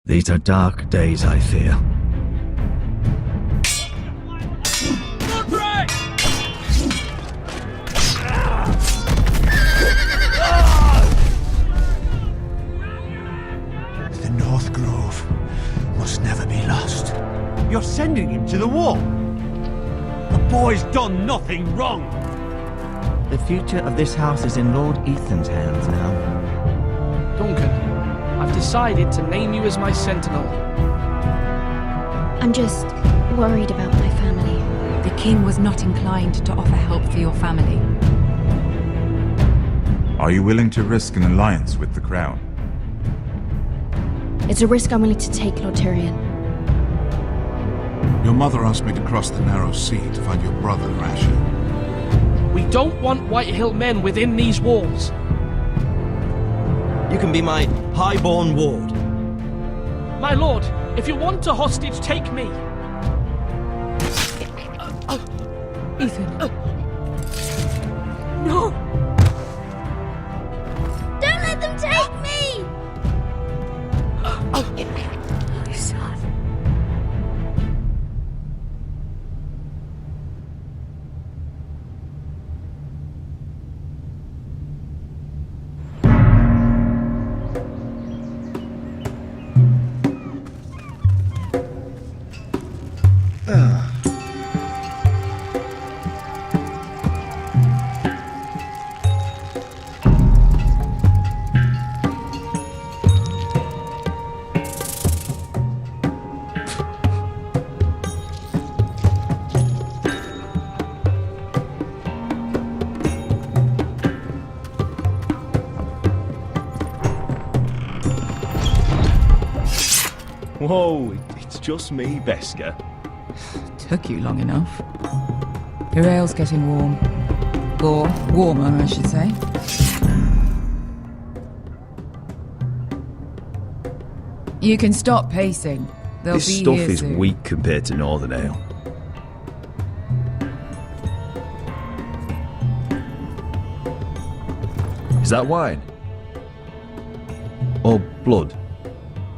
These are dark days, I fear. The North Grove must never be lost. You're sending him to the war? The boy's done nothing wrong. The future of this house is in Lord Ethan's hands now. Duncan, I've decided to name you as my sentinel. I'm just worried about my family. The king was not inclined to offer help for your family. Are you willing to risk an alliance with the crown? It's a risk I'm willing to take, Lord Tyrion. Your mother asked me to cross the narrow sea to find your brother, Asher. We don't want Whitehill men within these walls. You can be my highborn ward. My lord, if you want a hostage, take me. Ethan. No! Don't let them take me! My son. Whoa, it's just me, Beska. Took you long enough. Your ale's getting warm. Or warmer, I should say. You can stop pacing. They'll This be stuff here is soon. weak compared to Northern Ale. Is that wine? Or blood?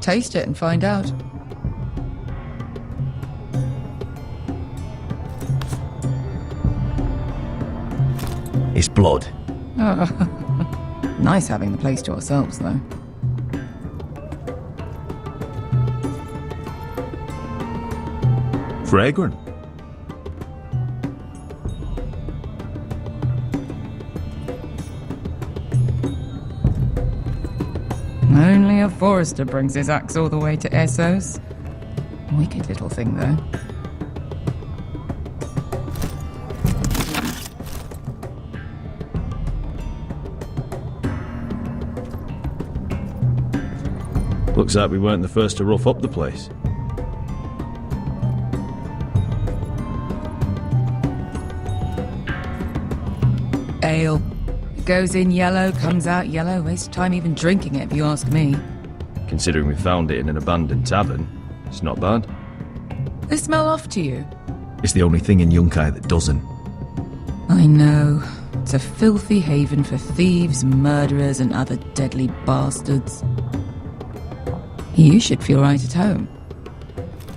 Taste it and find out. It's blood. Nice having the place to ourselves, though. Fragrant. Only a Forrester brings his axe all the way to Essos. Wicked little thing, though. Looks like we weren't the first to rough up the place. Ale. It goes in yellow, comes out yellow. Waste time even drinking it, if you ask me. Considering we found it in an abandoned tavern, it's not bad. They smell off to you. It's the only thing in Yunkai that doesn't. I know. It's a filthy haven for thieves, murderers, and other deadly bastards. You should feel right at home.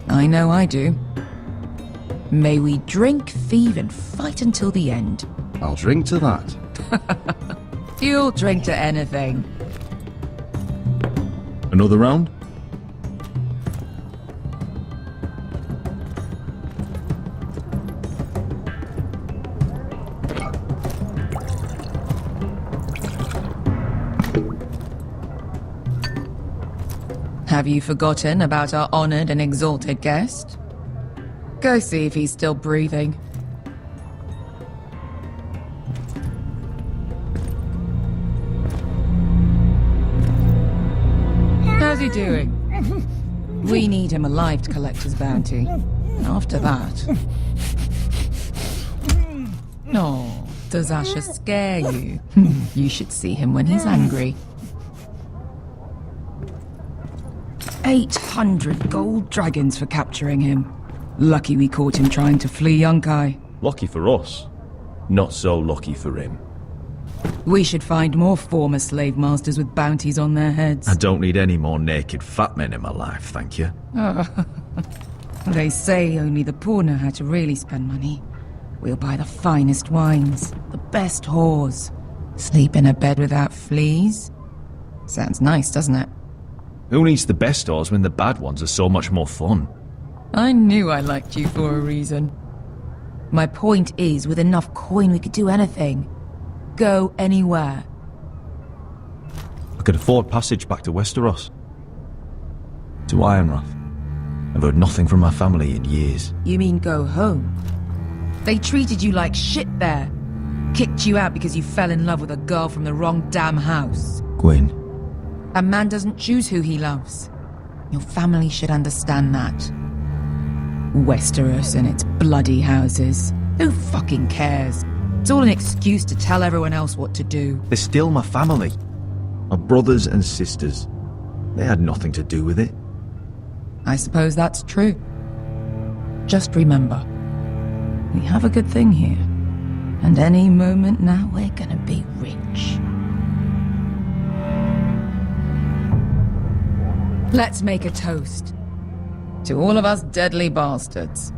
I know I do. May we drink, thieve, and fight until the end. I'll drink to that. You'll drink to anything. Another round? Have you forgotten about our honored and exalted guest? Go see if he's still breathing. How's he doing? We need him alive to collect his bounty. After that... Oh, does Asher scare you? You should see him when he's angry. 800 gold dragons for capturing him. Lucky we caught him trying to flee Yunkai. Lucky for us. Not so lucky for him. We should find more former slave masters with bounties on their heads. I don't need any more naked fat men in my life, thank you. They say only the poor know how to really spend money. We'll buy the finest wines, the best whores, sleep in a bed without fleas. Sounds nice, doesn't it? Who needs the best stores when the bad ones are so much more fun? I knew I liked you for a reason. My point is, with enough coin we could do anything. Go anywhere. I could afford passage back to Westeros. To Ironrath. I've heard nothing from my family in years. You mean go home? They treated you like shit there. Kicked you out because you fell in love with a girl from the wrong damn house. Gwyn. A man doesn't choose who he loves. Your family should understand that. Westeros and its bloody houses. Who fucking cares? It's all an excuse to tell everyone else what to do. They're still my family. My brothers and sisters. They had nothing to do with it. I suppose that's true. Just remember, we have a good thing here. And any moment now we're gonna be rich. Let's make a toast. To all of us deadly bastards.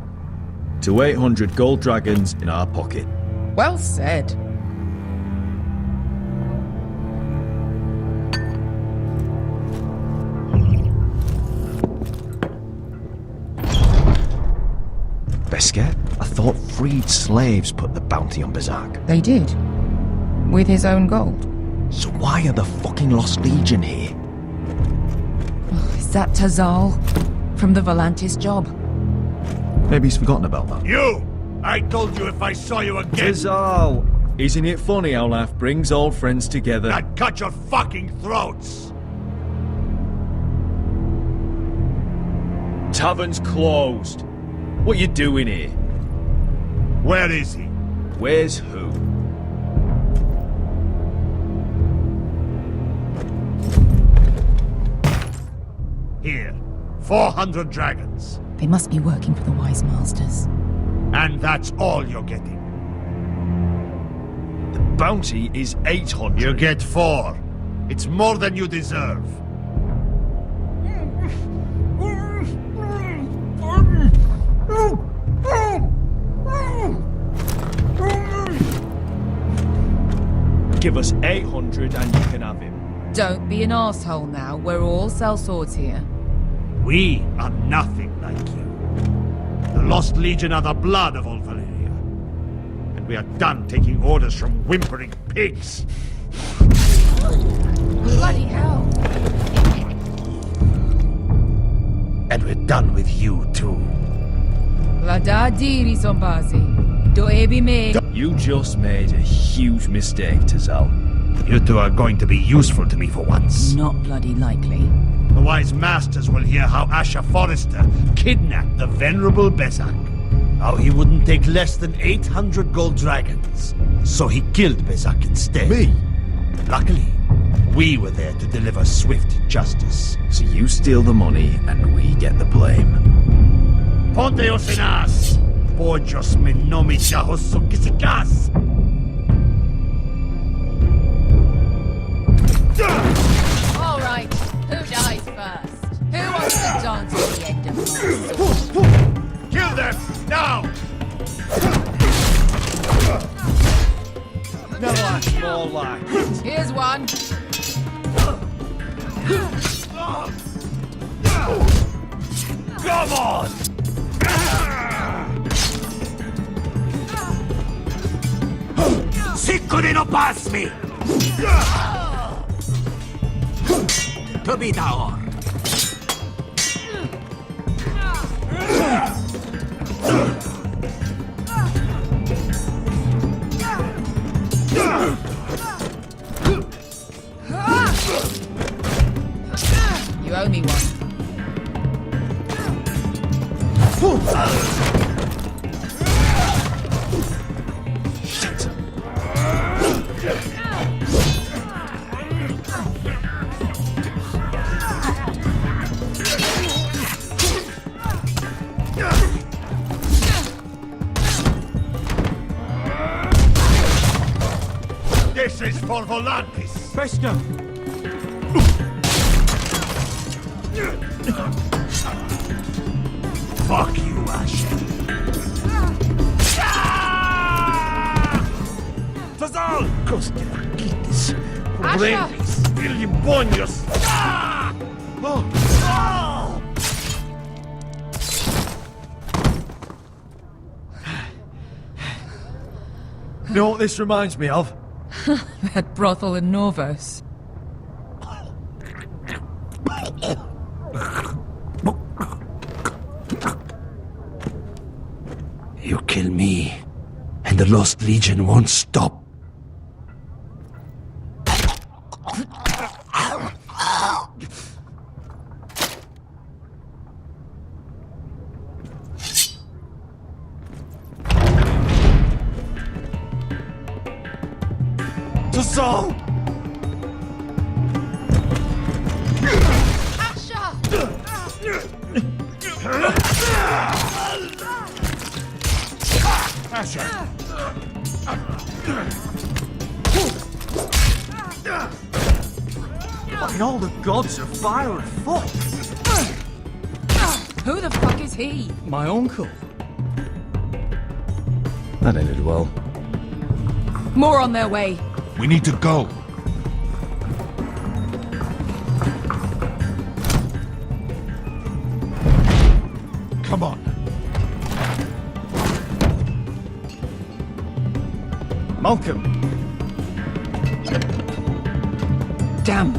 To 800 gold dragons in our pocket. Well said. Beskar? I thought freed slaves put the bounty on Berserk. They did. With his own gold. So why are the fucking Lost Legion here? Is that Tazal? From the Volantis job? Maybe he's forgotten about that. You! I told you if I saw you again, Tazal! Isn't it funny how life brings old friends together? I'd cut your fucking throats! Tavern's closed. What you doing here? Where is he? Where's who? Here. 400 dragons. They must be working for the Wise Masters. And that's all you're getting. The bounty is 800. You get 4. It's more than you deserve. Give us 800 and you can have him. Don't be an asshole now. We're all sellswords here. We are nothing like you. The Lost Legion are the blood of all Valyria. And we are done taking orders from whimpering pigs. Bloody hell! And we're done with you too. Lada diri sombazi. Do ebi me. You just made a huge mistake, Tazal. You two are going to be useful to me for once. Not bloody likely. The Wise Masters will hear how House Forrester kidnapped the venerable Besak. How he wouldn't take less than 800 gold dragons. So he killed Besak instead. Me? Luckily, we were there to deliver swift justice. So you steal the money and we get the blame. Ponte Osenas! Pojos me nomi kisikas! All right, who dies first? Who wants to dance at the end of my sword? Kill them! Now! More like. Here's one. Come on! Siccone no pass me! To be down. You owe me one. This is for Volantis! Fester! Fuck you, Asher. Fazal! Kostela, Gitis, Brandis, Willimbonius! You know what this reminds me of? That brothel in Norvos. You kill me, and the Lost Legion won't stop. To Saul! Fucking all the gods are fire and fuck! Who the fuck is he? My uncle. That ended well. More on their way. We need to go. Come on. Malcolm! Damn.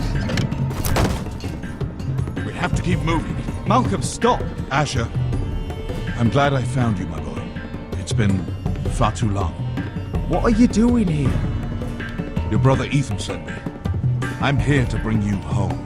We have to keep moving. Malcolm, stop! Asher, I'm glad I found you, my boy. It's been far too long. What are you doing here? Your brother Ethan sent me. I'm here to bring you home.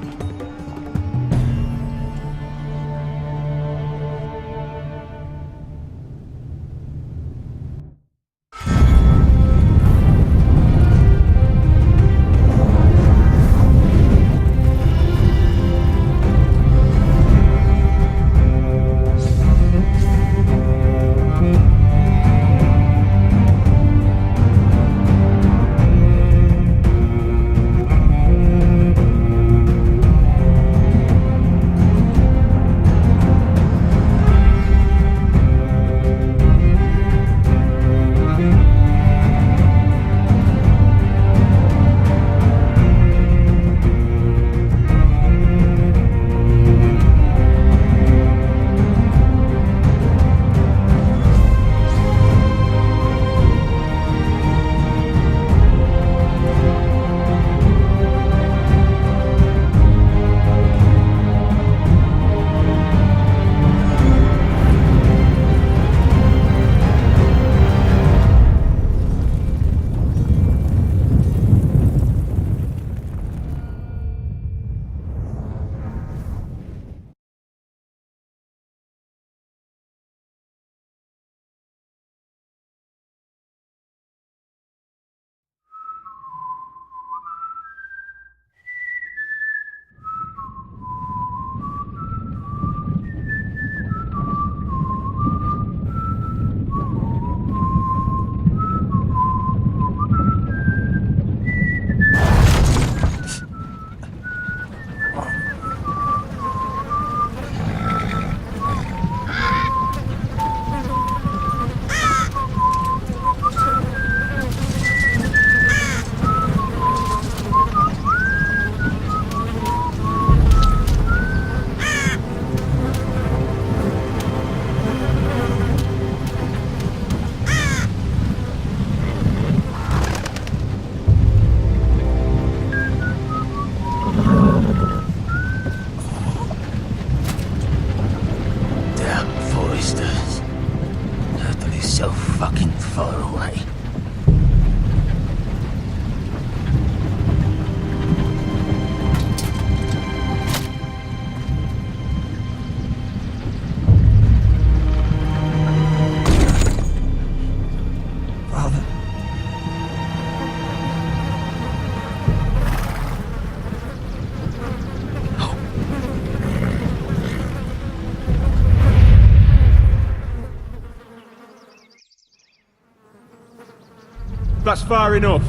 That's far enough.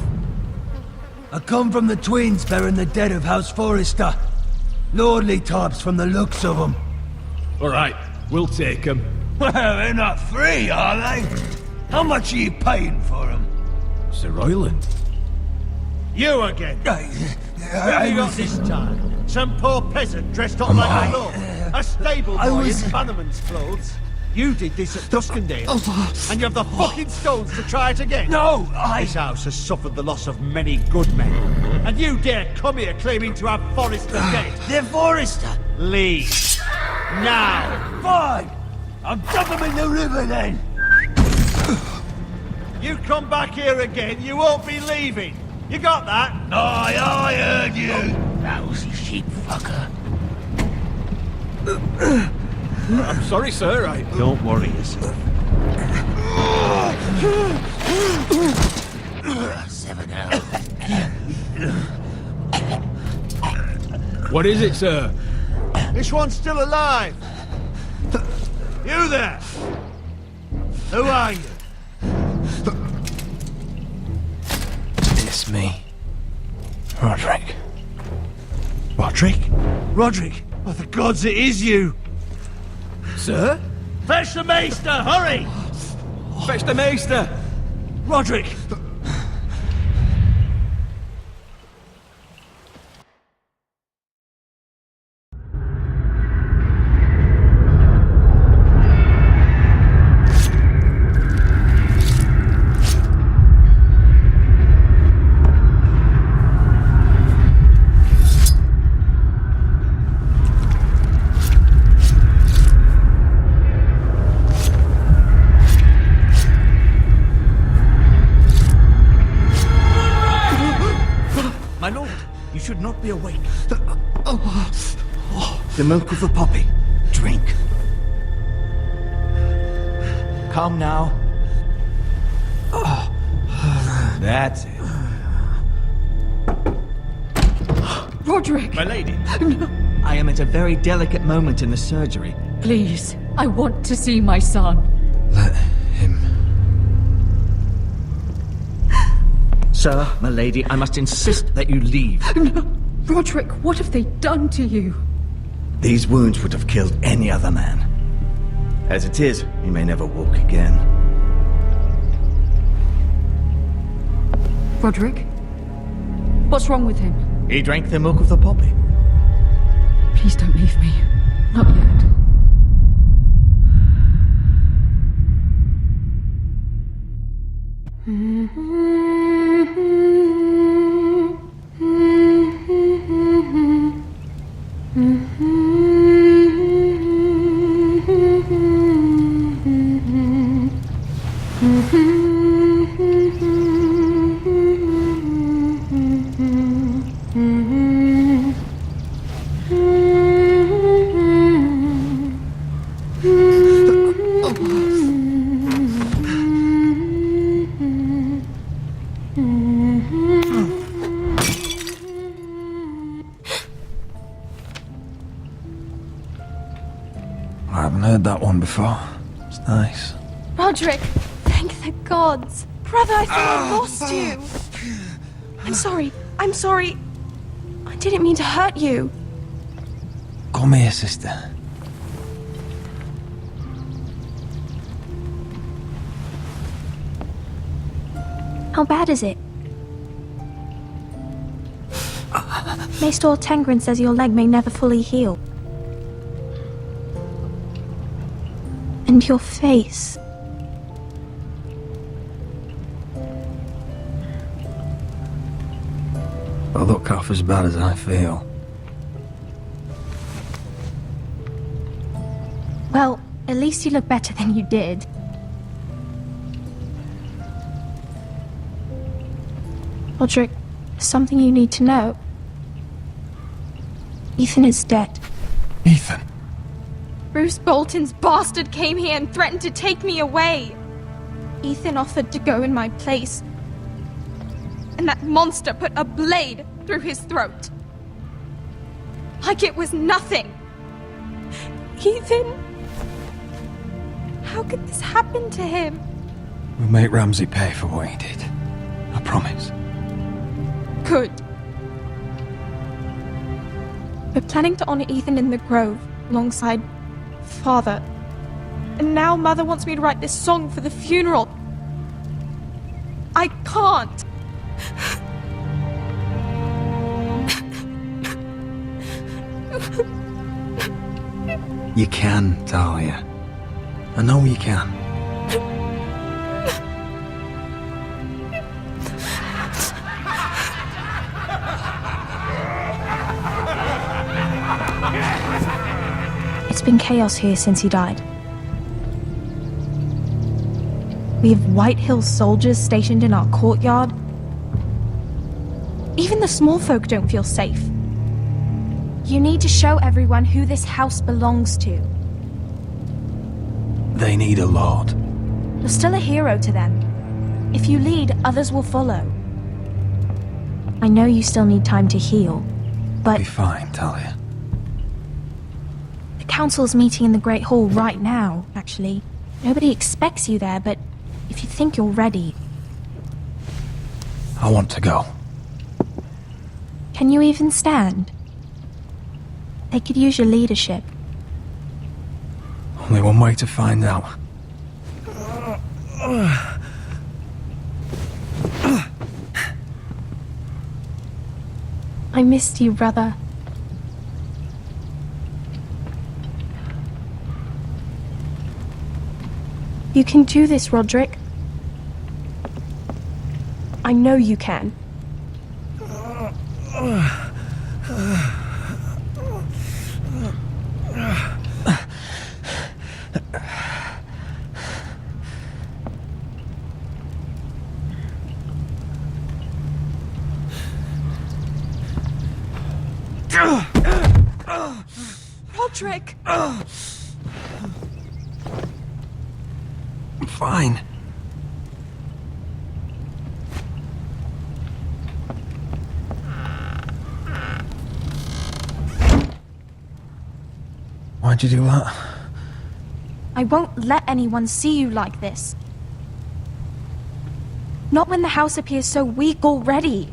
I come from the twins bearing the dead of House Forrester. Lordly types from the looks of them. Alright, we'll take them. Well, they're not free, are they? How much are you paying for them? Sir Royland. You again? Who have you got this time? Some poor peasant dressed up like a lord? A stable boy in Bannerman's clothes? You did this at Duskendale, and you have the fucking stones to try it again? No, This house has suffered the loss of many good men, and you dare come here claiming to have Forrester dead? They're Forrester. Leave. Now. Fine. I'll dump them in the river then. You come back here again, you won't be leaving. You got that? Aye, I heard you. Lousy sheep fucker. I'm sorry, sir. Don't worry yourself. 7 out. What is it, sir? This one's still alive. You there? Who are you? It's me. Roderick. Roderick? Roderick? Oh, the gods, it is you! Sir? Fetch the maester, hurry! Fetch the maester! Roderick! Should not be awake. The milk of the poppy. Drink. Calm now. That's it. Roderick! My lady. I am at a very delicate moment in the surgery. Please, I want to see my son. Let him. Sir, my lady, I must insist that you leave. No. Roderick, what have they done to you? These wounds would have killed any other man. As it is, he may never walk again. Roderick? What's wrong with him? He drank the milk of the poppy. Please don't leave me. Not yet. I haven't heard that one before. It's nice. Roderick, thank the gods. Brother, I thought I lost you. I'm sorry. I didn't mean to hurt you. Come here, sister. How bad is it? Maester Tengrin says your leg may never fully heal. And your face. I look half as bad as I feel. Well, at least you look better than you did. Roderick, there's something you need to know. Ethan is dead. Ethan? Bruce Bolton's bastard came here and threatened to take me away. Ethan offered to go in my place. And that monster put a blade through his throat. Like it was nothing. Ethan? How could this happen to him? We'll make Ramsay pay for what he did. I promise. Good. We're planning to honor Ethan in the Grove, alongside Father. And now Mother wants me to write this song for the funeral. I can't! You can, Talia. I know you can. It's been chaos here since he died. We have White Hill soldiers stationed in our courtyard. Even the small folk don't feel safe. You need to show everyone who this house belongs to. They need a lord. You're still a hero to them. If you lead, others will follow. I know you still need time to heal, but... Be fine, Talia. The council's meeting in the Great Hall right now, actually. Nobody expects you there, but if you think you're ready... I want to go. Can you even stand? They could use your leadership. Only one way to find out. I missed you, brother. You can do this, Roderick. I know you can. Roderick! I'm fine. Why'd you do that? I won't let anyone see you like this. Not when the house appears so weak already.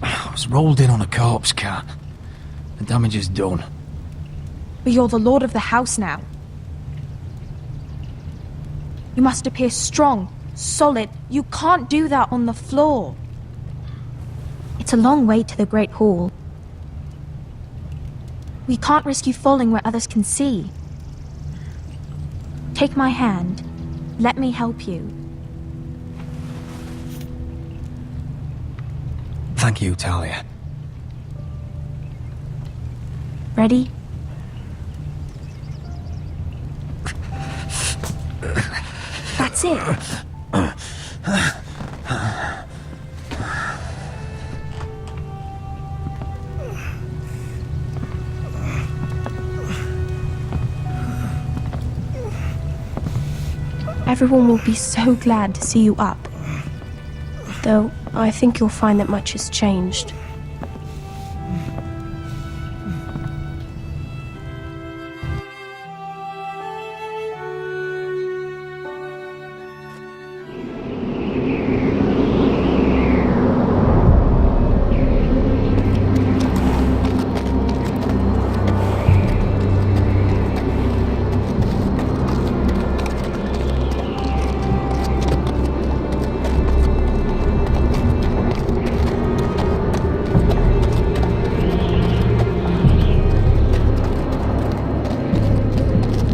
I was rolled in on a corpse cart. The damage is done. But you're the lord of the house now. You must appear strong, solid. You can't do that on the floor. It's a long way to the Great Hall. We can't risk you falling where others can see. Take my hand. Let me help you. Thank you, Talia. Ready? That's it. Everyone will be so glad to see you up. Though, I think you'll find that much has changed.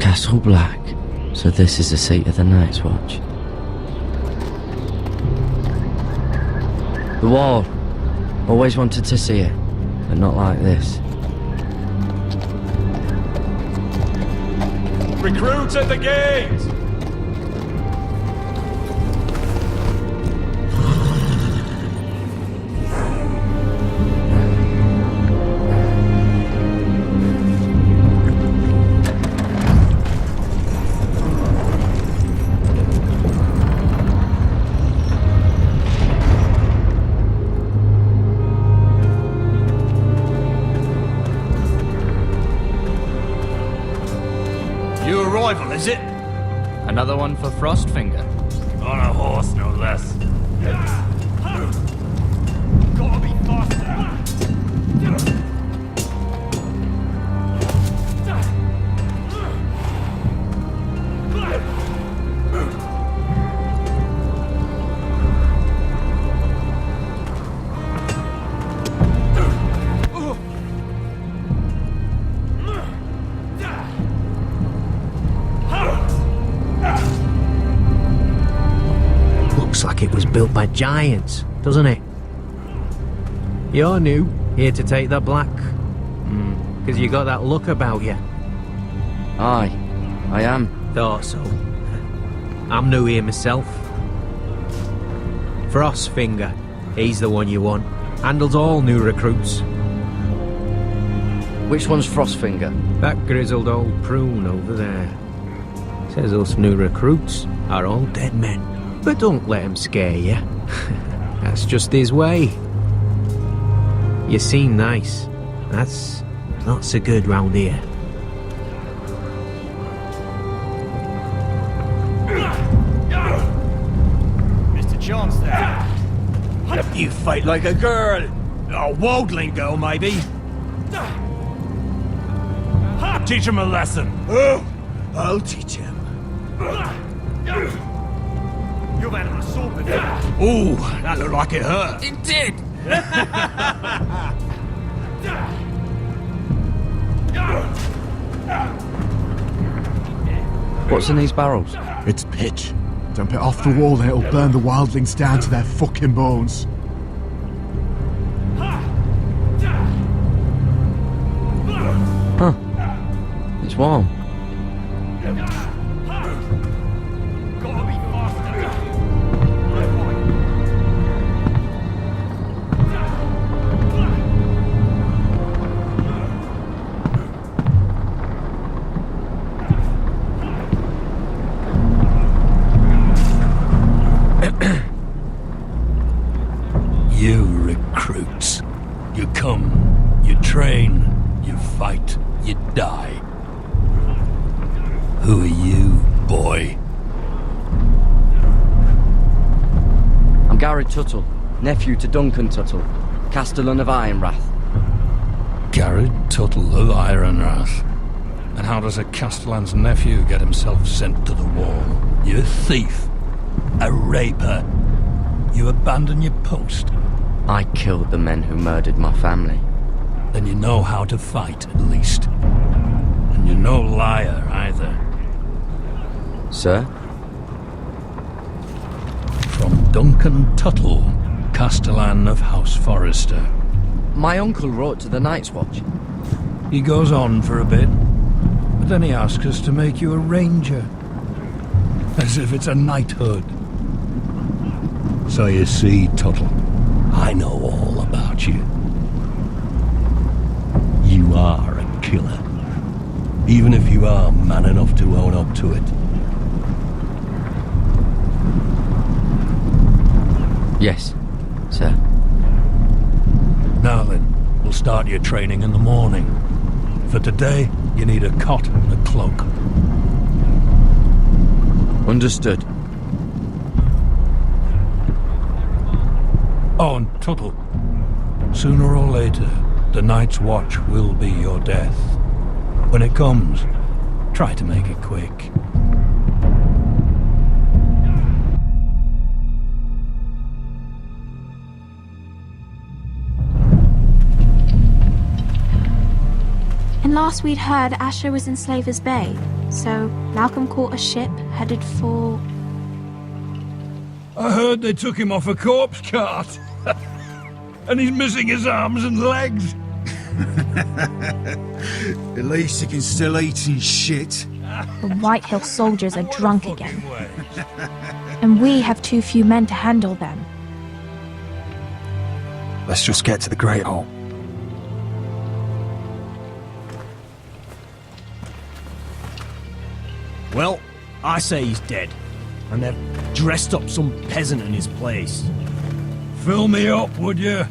Castle Black. So this is the seat of the Night's Watch. The wall. Always wanted to see it, but not like this. Recruits at the gate! New arrival, is it? Another one for Frostfinger. On a horse, no less. Gotta be fast. like giants, doesn't it? You're new, here to take the black. Because you got that look about you. Aye, I am. Thought so. I'm new here myself. Frostfinger, he's the one you want. Handles all new recruits. Which one's Frostfinger? That grizzled old prune over there. Says us new recruits are all dead men. But don't let him scare you. That's just his way. You seem nice. That's not so good round here. Mr. Chance there. You fight like a girl. A wildling girl, maybe. Teach him a lesson. Oh, I'll teach him. You've had an assault with that. Ooh, that looked like it hurt. It did! What's in these barrels? It's pitch. Dump it off the wall and it'll burn the wildlings down to their fucking bones. Huh. It's warm. You recruits. You come, you train, you fight, you die. Who are you, boy? I'm Gary Tuttle, nephew to Duncan Tuttle, Castellan of Ironrath. Garrett Tuttle of Ironrath. And how does a Castellan's nephew get himself sent to the wall? You thief. A raper. You abandon your post. I killed the men who murdered my family. Then you know how to fight, at least. And you're no liar, either. Sir? From Duncan Tuttle, Castellan of House Forrester. My uncle wrote to the Night's Watch. He goes on for a bit, but then he asks us to make you a ranger. As if it's a knighthood. So you see, Tuttle, I know all about you. You are a killer. Even if you are man enough to own up to it. Yes, sir. Now then, we'll start your training in the morning. For today, you need a cot and a cloak. Understood. Oh, and Tuttle, sooner or later, the Night's Watch will be your death. When it comes, try to make it quick. And last we'd heard, Asher was in Slaver's Bay, so Malcolm caught a ship headed for... I heard they took him off a corpse cart. And he's missing his arms and legs. At least he can still eat and shit. The Whitehill soldiers are drunk again. And we have too few men to handle them. Let's just get to the Great Hall. Well, I say he's dead. And they've dressed up some peasant in his place. Fill me up, would you?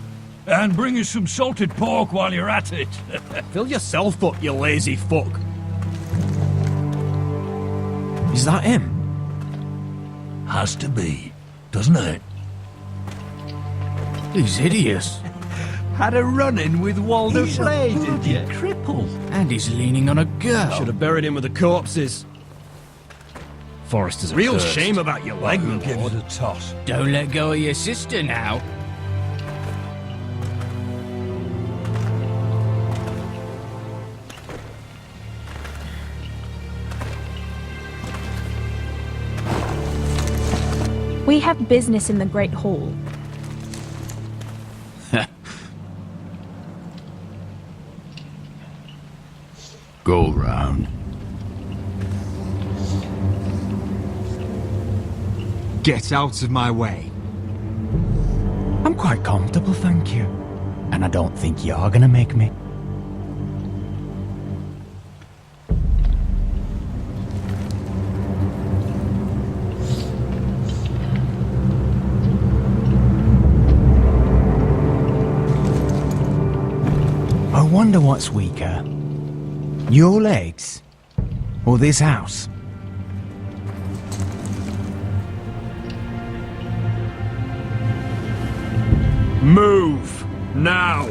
And bring us some salted pork while you're at it. Fill yourself up, you lazy fuck. Is that him? Has to be, doesn't it? He's hideous. Had a run-in with Walder Frey, did you? Cripple. And he's leaning on a girl. Should have buried him with the corpses. Forrester's Real accursed. shame about your leg, my Give lord. it a toss. Don't let go of your sister now. We We have business in the Great Hall. Go round. Get out of my way. I'm quite comfortable, thank you. And I don't think you're gonna make me. I wonder what's weaker. Your legs? Or this house? Move! Now!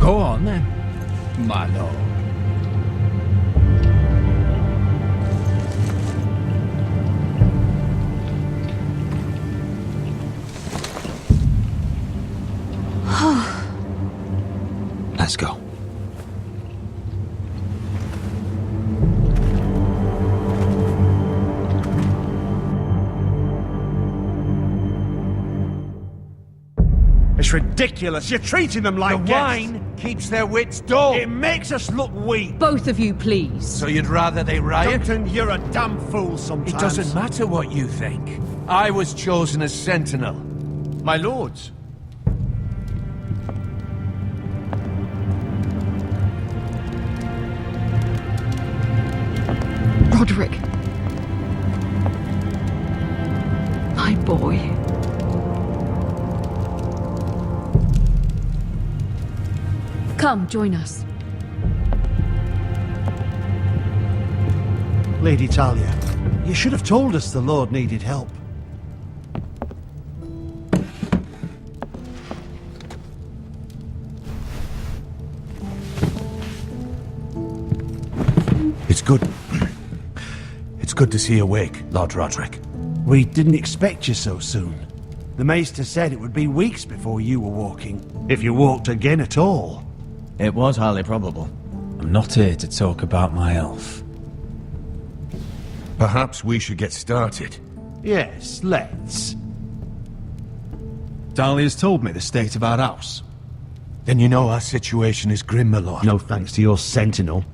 Go on then, my lord. Let's go. It's ridiculous. You're treating them like The guests. wine keeps their wits dull. It makes us look weak. Both of you, please. So you'd rather they riot? Duncan, you're a damn fool sometimes. It doesn't matter what you think. I was chosen as sentinel. My lords. Roderick. My boy. Come, join us. Lady Talia, you should have told us the Lord needed help. It's good. It's good to see you awake, Lord Roderick. We didn't expect you so soon. The Maester said it would be weeks before you were walking, if you walked again at all. It was highly probable. I'm not here to talk about my elf. Perhaps we should get started. Yes, let's. Dahlia's told me the state of our house. Then you know our situation is grim, my lord. No thanks to your sentinel.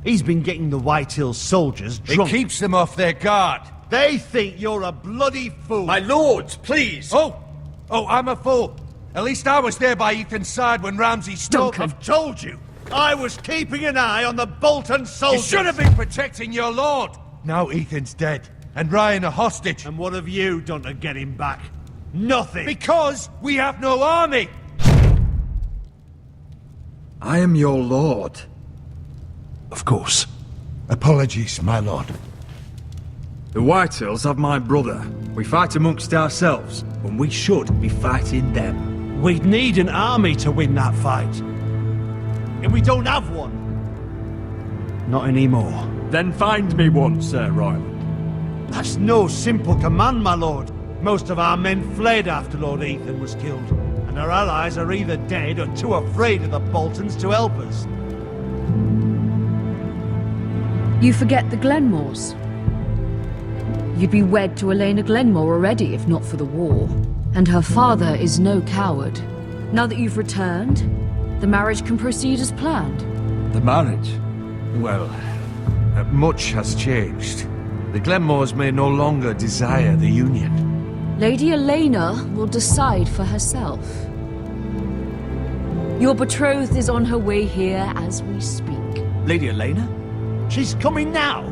He's been getting the Whitehills soldiers drunk. It keeps them off their guard. They think you're a bloody fool. My lords, please! Oh, I'm a fool. At least I was there by Ethan's side when Ramsay stole. I've told you. I was keeping an eye on the Bolton soldiers. You should have been protecting your lord. Now Ethan's dead, and Ryan a hostage. And what have you done to get him back? Nothing. Because we have no army. I am your lord. Of course. Apologies, my lord. The Whitehills have my brother. We fight amongst ourselves, when we should be fighting them. We'd need an army to win that fight. And we don't have one. Not anymore. Then find me one, Sir Royland. That's no simple command, my lord. Most of our men fled after Lord Ethan was killed, and our allies are either dead or too afraid of the Boltons to help us. You forget the Glenmores. You'd be wed to Elena Glenmore already if not for the war. And her father is no coward. Now that you've returned, the marriage can proceed as planned. The marriage? Well, much has changed. The Glenmores may no longer desire the union. Lady Elena will decide for herself. Your betrothed is on her way here as we speak. Lady Elena? She's coming now.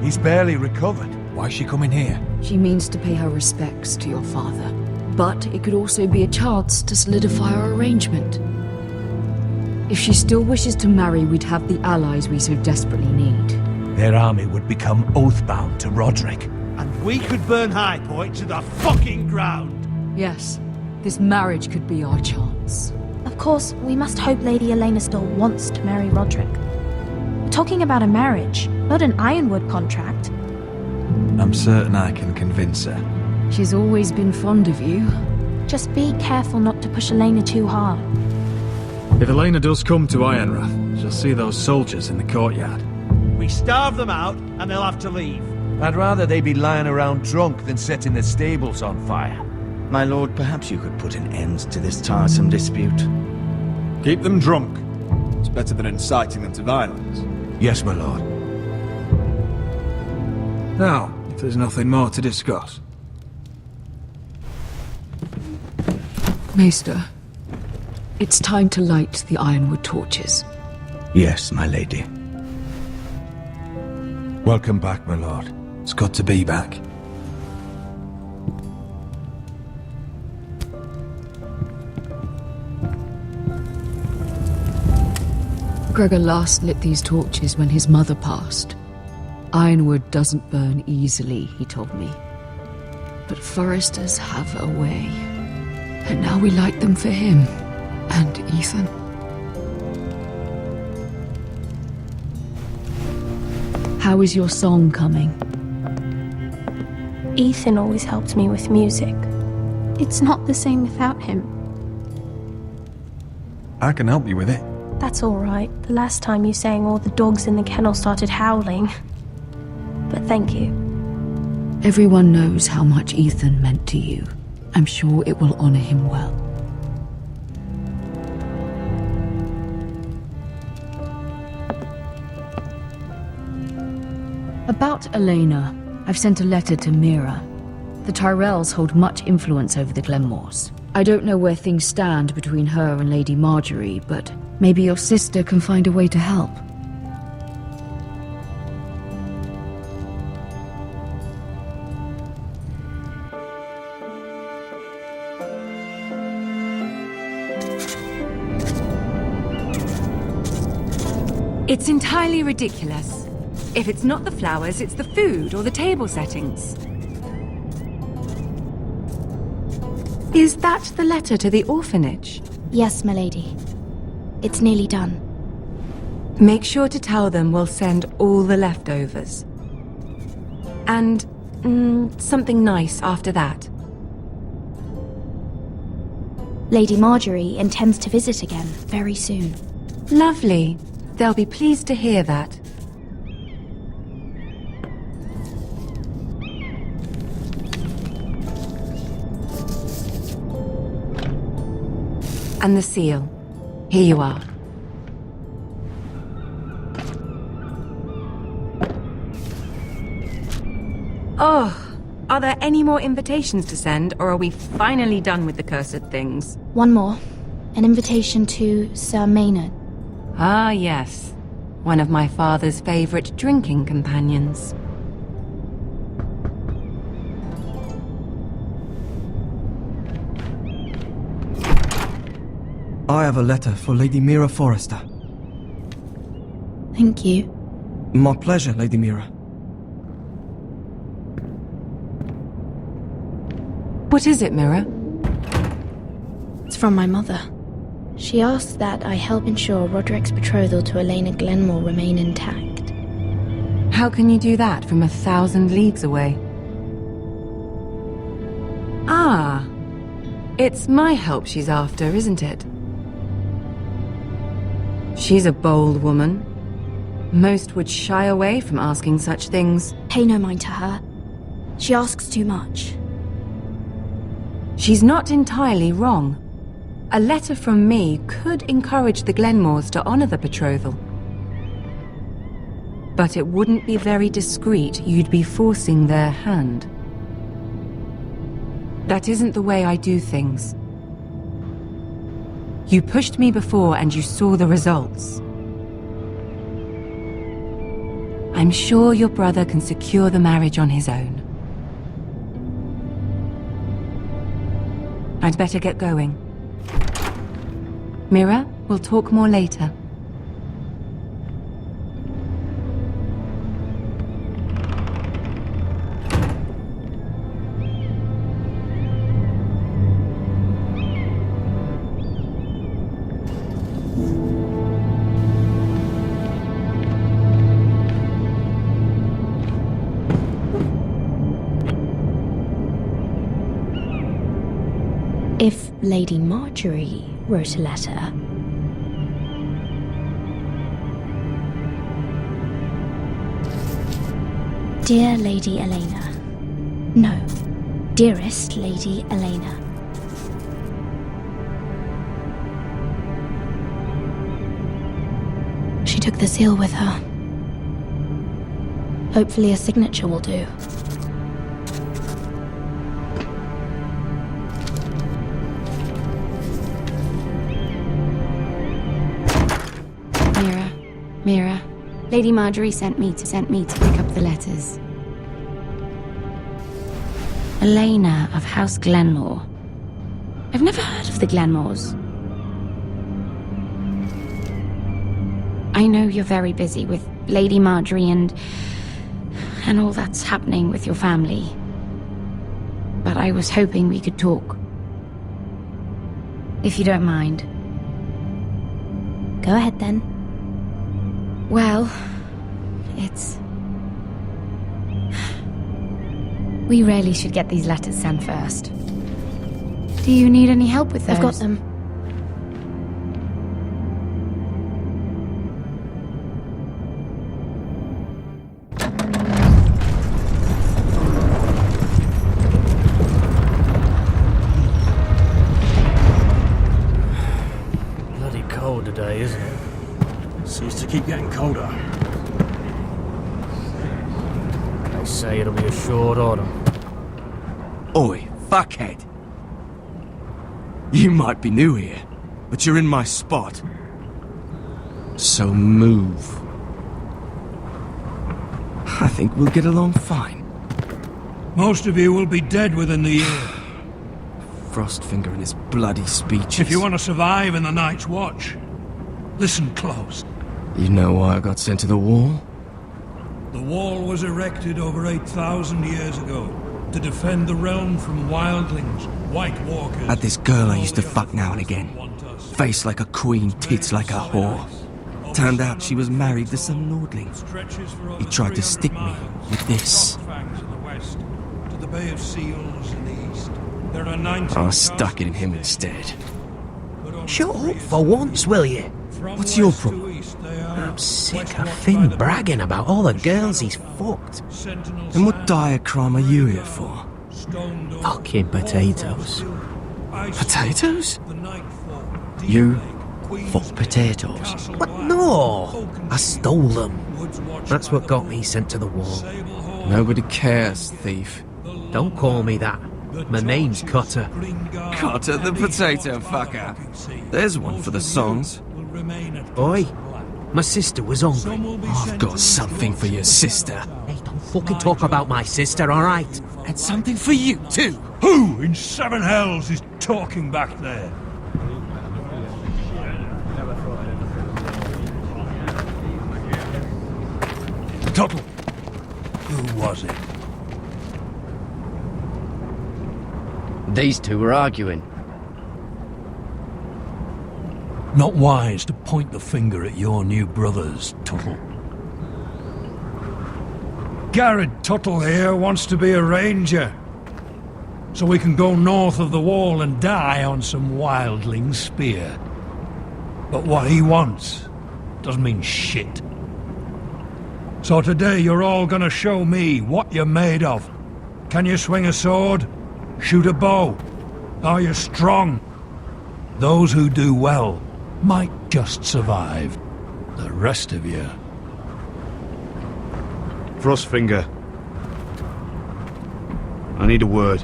He's barely recovered. Why's she coming here? She means to pay her respects to your father. But it could also be a chance to solidify our arrangement. If she still wishes to marry, we'd have the allies we so desperately need. Their army would become oathbound to Roderick. And we could burn High Point to the fucking ground. Yes, this marriage could be our chance. Of course, we must hope Lady Elena still wants to marry Roderick. We're talking about a marriage, not an Ironwood contract. I'm certain I can convince her. She's always been fond of you. Just be careful not to push Elena too hard. If Elena does come to Ironrath, she'll see those soldiers in the courtyard. We starve them out, and they'll have to leave. I'd rather they be lying around drunk than setting the stables on fire. My lord, perhaps you could put an end to this tiresome dispute. Keep them drunk. It's better than inciting them to violence. Yes, my lord. Now, if there's nothing more to discuss. Maester, it's time to light the ironwood torches. Yes, my lady. Welcome back, my lord. It's good to be back. Gregor last lit these torches when his mother passed. Ironwood doesn't burn easily, he told me. But Forresters have a way. And now we light them for him. And Ethan. How is your song coming? Ethan always helped me with music. It's not the same without him. I can help you with it. That's alright. The last time you sang, all the dogs in the kennel started howling. But thank you. Everyone knows how much Ethan meant to you. I'm sure it will honor him well. About Elena, I've sent a letter to Mira. The Tyrells hold much influence over the Glenmores. I don't know where things stand between her and Lady Marjorie, but maybe your sister can find a way to help. It's entirely ridiculous. If it's not the flowers, it's the food or the table settings. Is that the letter to the orphanage? Yes, my lady. It's nearly done. Make sure to tell them we'll send all the leftovers. And something nice after that. Lady Marjorie intends to visit again very soon. Lovely. They'll be pleased to hear that. And the seal. Here you are. Oh, are there any more invitations to send, or are we finally done with the cursed things? One more. An invitation to Sir Maynard. Ah, yes. One of my father's favorite drinking companions. I have a letter for Lady Mira Forrester. Thank you. My pleasure, Lady Mira. What is it, Mira? It's from my mother. She asks that I help ensure Roderick's betrothal to Elena Glenmore remain intact. How can you do that from 1,000 leagues away? Ah, it's my help she's after, isn't it? She's a bold woman. Most would shy away from asking such things. Pay no mind to her. She asks too much. She's not entirely wrong. A letter from me could encourage the Glenmores to honor the betrothal. But it wouldn't be very discreet. You'd be forcing their hand. That isn't the way I do things. You pushed me before and you saw the results. I'm sure your brother can secure the marriage on his own. I'd better get going. Mira, we'll talk more later. If Lady Marjorie wrote a letter, Dear Lady Elena. No, dearest Lady Elena. She took the seal with her. Hopefully a signature will do. Mira, Lady Marjorie sent me to pick up the letters. Elena of House Glenmore. I've never heard of the Glenmores. I know you're very busy with Lady Marjorie and all that's happening with your family. But I was hoping we could talk. If you don't mind. Go ahead then. Well, we really should get these letters sent first. Do you need any help with those? I've got them. Bloody cold today, isn't it? Seems to keep getting colder. They say it'll be a short autumn. Oi, fuckhead. You might be new here, but you're in my spot. So move. I think we'll get along fine. Most of you will be dead within the year. Frostfinger and his bloody speeches. If you want to survive in the Night's Watch, listen close. You know why I got sent to the wall? The wall was erected over 8,000 years ago to defend the realm from wildlings, White Walkers. Had this girl I used to fuck now and again. Face like a queen, tits like a whore. Turned out she was married to some lordling. He tried to stick me with this. To the Bay of Seals in the east. There are 19 I stuck it in him instead. Shut up for once, will you? What's your problem? I'm sick of Finn bragging about all the girls he's fucked. And what diacrime are you here for? Fucking potatoes. Potatoes? You fuck potatoes? But no! I stole them. That's what got me sent to the wall. Nobody cares, thief. Don't call me that. My name's Cutter. Cutter the potato fucker. There's one for the songs. Oi, my sister was hungry. I've got something for your sister. Hey, don't fucking talk about my sister, alright? And something for you, too. Who in seven hells is talking back there? Tuttle. Who was it? These two were arguing. Not wise to point the finger at your new brothers, Tuttle. Garrett Tuttle here wants to be a ranger. So we can go north of the wall and die on some wildling spear. But what he wants doesn't mean shit. So today you're all gonna show me what you're made of. Can you swing a sword? Shoot a bow? Are you strong? Those who do well might just survive. The rest of you... Frostfinger. I need a word.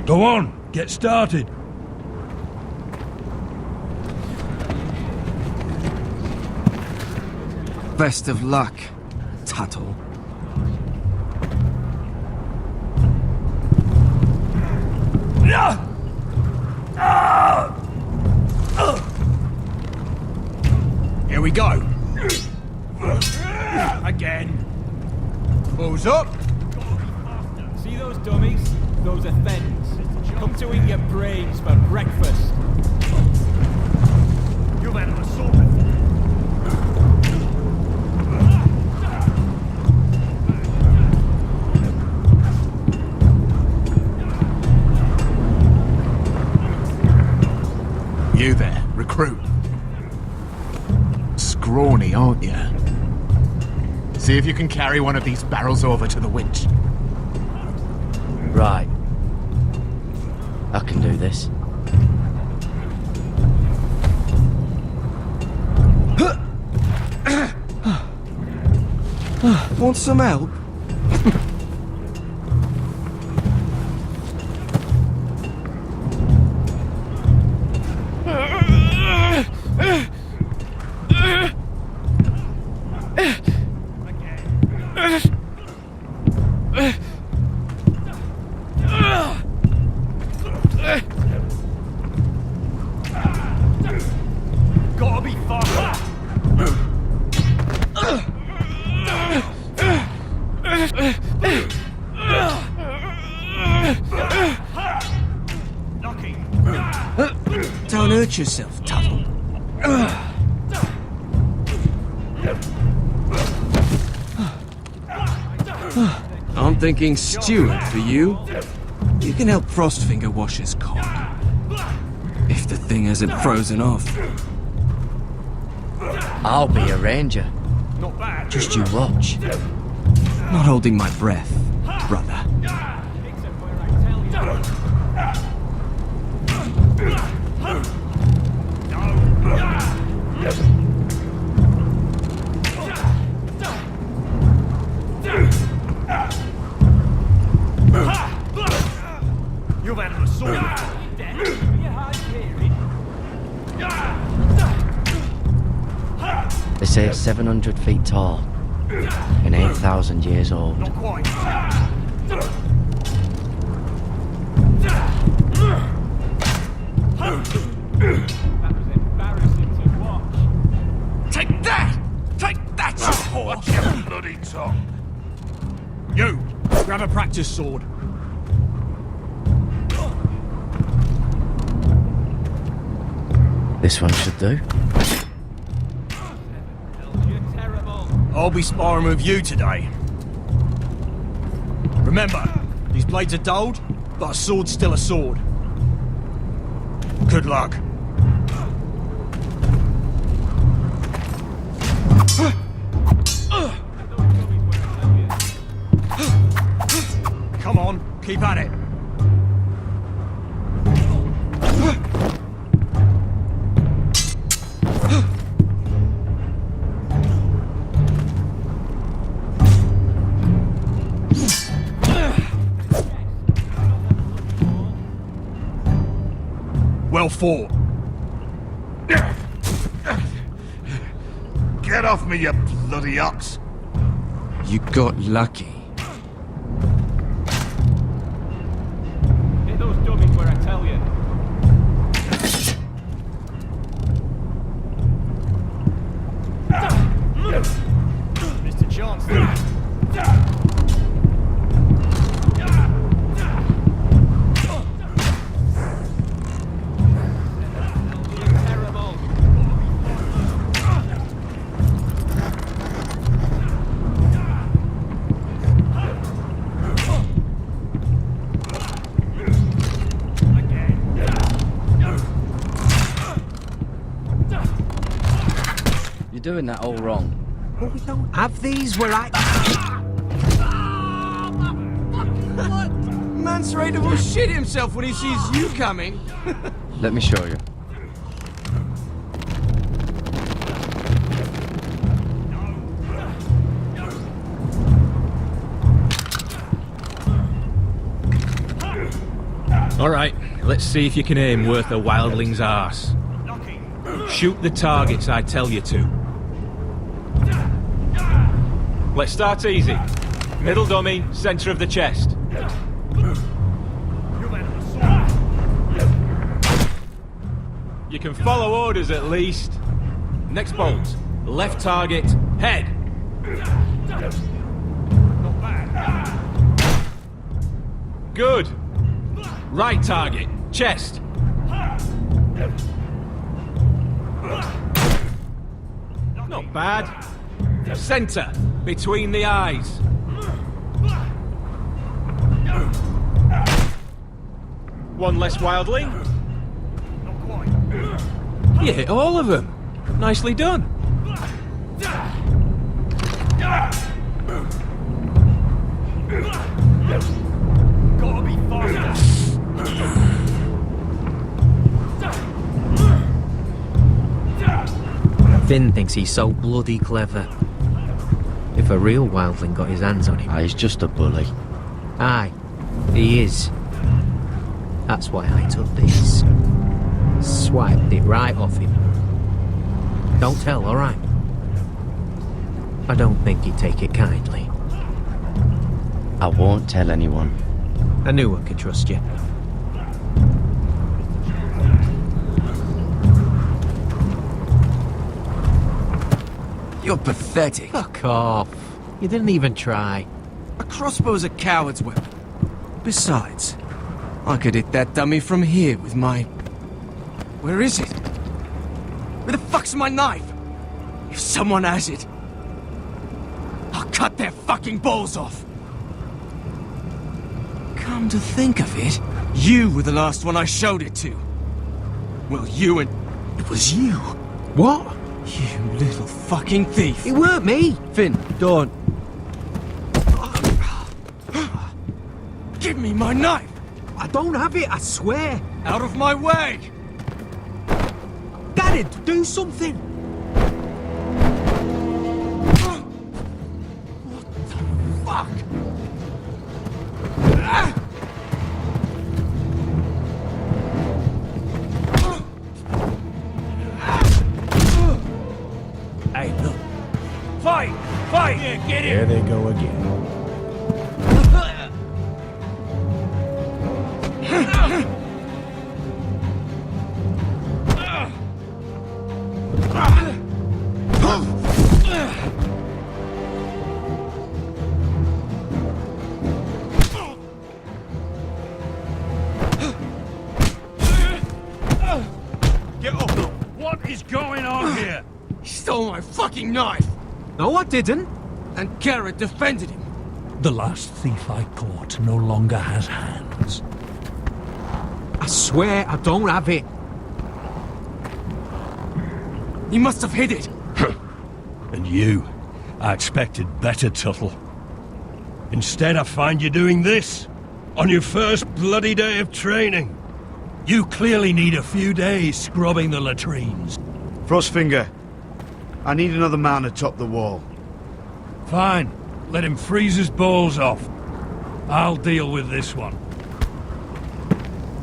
Go on, get started. Best of luck, Tuttle. Here we go. Again. Balls up. See those dummies? Those are thens. Come to eat your brains for breakfast. You've had an assault. You there, recruit. Scrawny, aren't you? See if you can carry one of these barrels over to the winch. Right. I can do this. Want some help? Gotta be faster. Don't hurt yourself, Tuttle. I'm thinking steward for you. You can help Frostfinger wash his cock. If the thing hasn't frozen off. I'll be a ranger. Just you watch. Not holding my breath, brother. You've had a sword. They say it's 700 feet tall and 8,000 years old. Not quite. Take that! Take that, you whore! Watch your bloody tongue! You! Grab a practice sword. This one should do. I'll be sparring with you today. Remember, these blades are dulled, but a sword's still a sword. Good luck. Come on, keep at it. Well fought. Get off me, you bloody ox! You got lucky. Hit those dummies where I tell you. Mr. Jon Snow. You're doing that all wrong. Well, we don't have these where I... Man's ready to shit himself when he sees you coming. Let me show you. Alright, let's see if you can aim worth a wildling's arse. Shoot the targets I tell you to. Let's start easy. Middle dummy, center of the chest. You can follow orders at least. Next bolt. Left target, head. Good. Right target, chest. Not bad. Center, between the eyes. One less wildling. You hit all of them. Nicely done. Finn thinks he's so bloody clever. If a real wildling got his hands on him... He's just a bully. Aye, he is. That's why I took this. Swiped it right off him. Don't tell, alright? I don't think he'd take it kindly. I won't tell anyone. I knew I could trust you. You're pathetic. Fuck off. You didn't even try. A crossbow's a coward's weapon. Besides, I could hit that dummy from here with my... Where is it? Where the fuck's my knife? If someone has it, I'll cut their fucking balls off. Come to think of it, you were the last one I showed it to. Well, you and... It was you. What? You little fucking thief. It weren't me. Finn, don't. Give me my knife. I don't have it, I swear. Out of my way. Garrett, do something. What the fuck? Hey, look. Fight! Fight! Yeah, get There him! they go again. Get up! What is going on here? He stole my fucking knife! No, I didn't. And Garrett defended him. The last thief I caught no longer has hands. I swear I don't have it. He must have hid it. And you, I expected better, Tuttle. Instead, I find you doing this on your first bloody day of training. You clearly need a few days scrubbing the latrines. Frostfinger, I need another man atop the wall. Fine. Let him freeze his balls off. I'll deal with this one.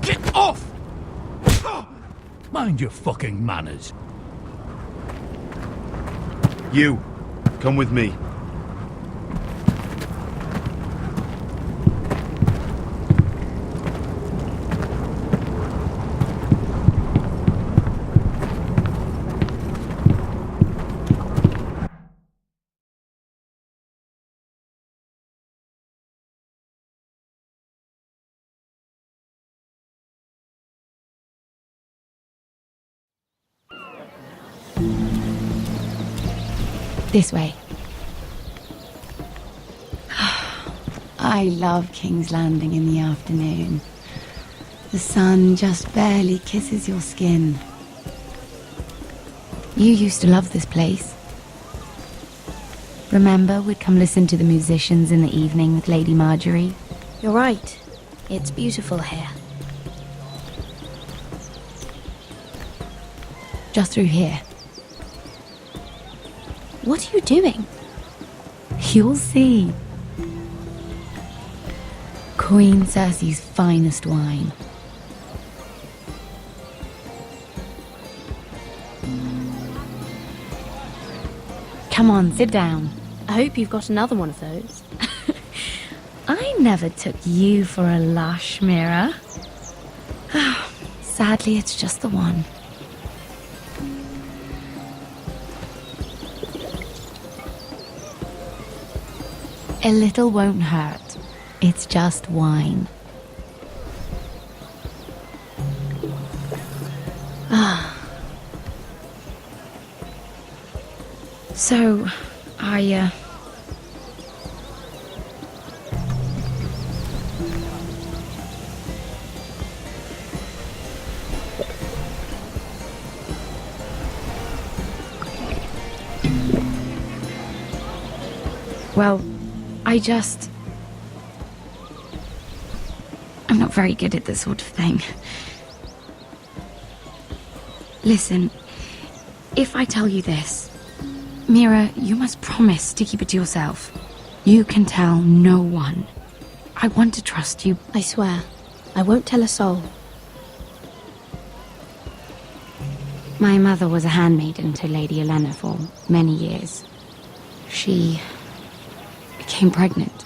Get off! Mind your fucking manners. You, come with me. This way. I love King's Landing in the afternoon. The sun just barely kisses your skin. You used to love this place. Remember, we'd come listen to the musicians in the evening with Lady Marjorie? You're right. It's beautiful here. Just through here. What are you doing? You'll see. Queen Cersei's finest wine. Come on, sit down. I hope you've got another one of those. I never took you for a lush, Mira. Sadly, it's just the one. A little won't hurt. It's just wine. So, well, I'm not very good at this sort of thing. Listen, If I tell you this, Mira, you must promise to keep it to yourself. You can tell no one. I want to trust you. I swear, I won't tell a soul. My mother was a handmaiden to Lady Olenna for many years. She became pregnant.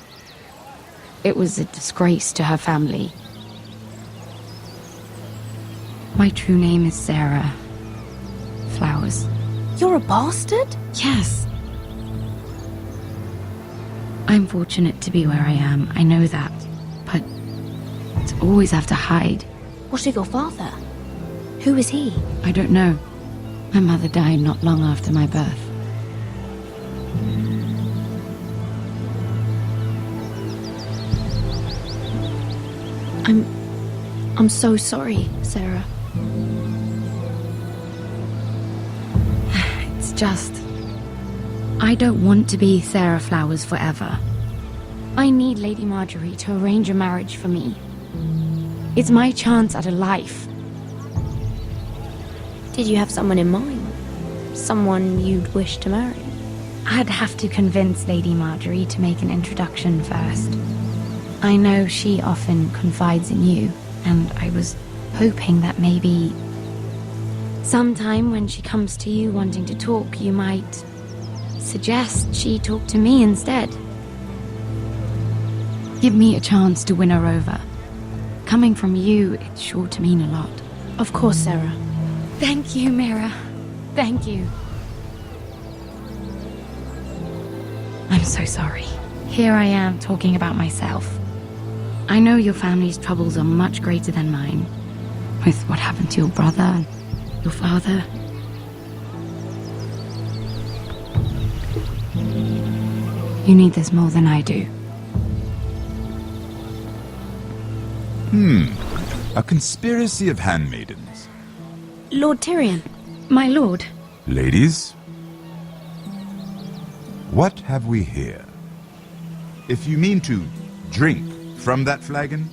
It was a disgrace to her family. My true name is Sarah Flowers. You're a bastard? Yes. I'm fortunate to be where I am, I know that. But to always have to hide. What of your father? Who is he? I don't know. My mother died not long after my birth. I'm so sorry, Sarah. It's just... I don't want to be Sarah Flowers forever. I need Lady Marjorie to arrange a marriage for me. It's my chance at a life. Did you have someone in mind? Someone you'd wish to marry? I'd have to convince Lady Marjorie to make an introduction first. I know she often confides in you, and I was hoping that maybe sometime when she comes to you wanting to talk, you might suggest she talk to me instead. Give me a chance to win her over. Coming from you, it's sure to mean a lot. Of course, Sarah. Thank you, Mira. Thank you. I'm so sorry. Here I am talking about myself. I know your family's troubles are much greater than mine. With what happened to your brother and your father. You need this more than I do. A conspiracy of handmaidens. Lord Tyrion. My lord. Ladies, what have we here? If you mean to drink from that flagon,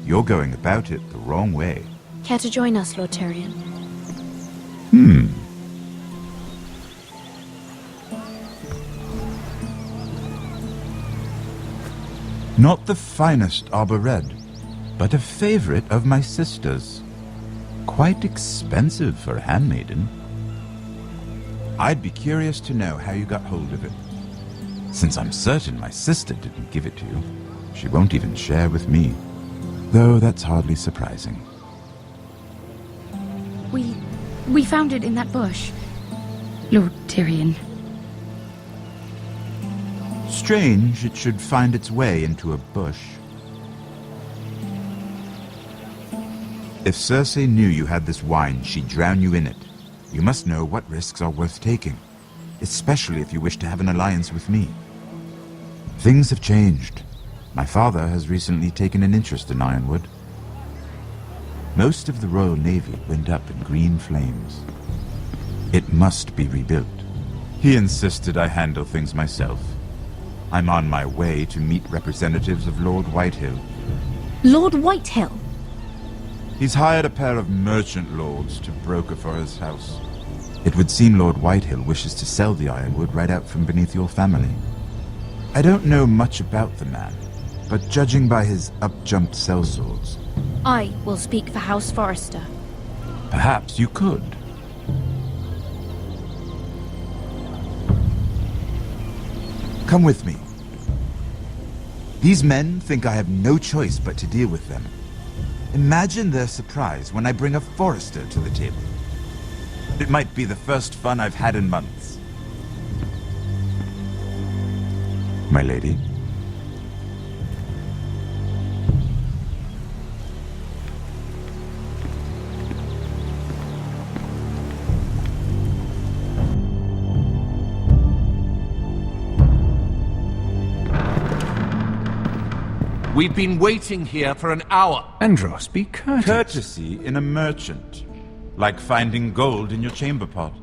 you're going about it the wrong way. Care to join us, Lord Tyrion? Not the finest arbor red, but a favorite of my sister's. Quite expensive for a handmaiden. I'd be curious to know how you got hold of it. Since I'm certain my sister didn't give it to you, she won't even share with me. Though that's hardly surprising. We found it in that bush. Lord Tyrion. Strange it should find its way into a bush. If Cersei knew you had this wine, she'd drown you in it. You must know what risks are worth taking, especially if you wish to have an alliance with me. Things have changed. My father has recently taken an interest in Ironwood. Most of the Royal Navy went up in green flames. It must be rebuilt. He insisted I handle things myself. I'm on my way to meet representatives of Lord Whitehill. Lord Whitehill? He's hired a pair of merchant lords to broker for his house. It would seem Lord Whitehill wishes to sell the Ironwood right out from beneath your family. I don't know much about the man, but judging by his up-jumped sellswords... I will speak for House Forrester. Perhaps you could. Come with me. These men think I have no choice but to deal with them. Imagine their surprise when I bring a Forrester to the table. It might be the first fun I've had in months. My lady. We've been waiting here for an hour. Andros, be courteous. Courtesy in a merchant. Like finding gold in your chamber pot.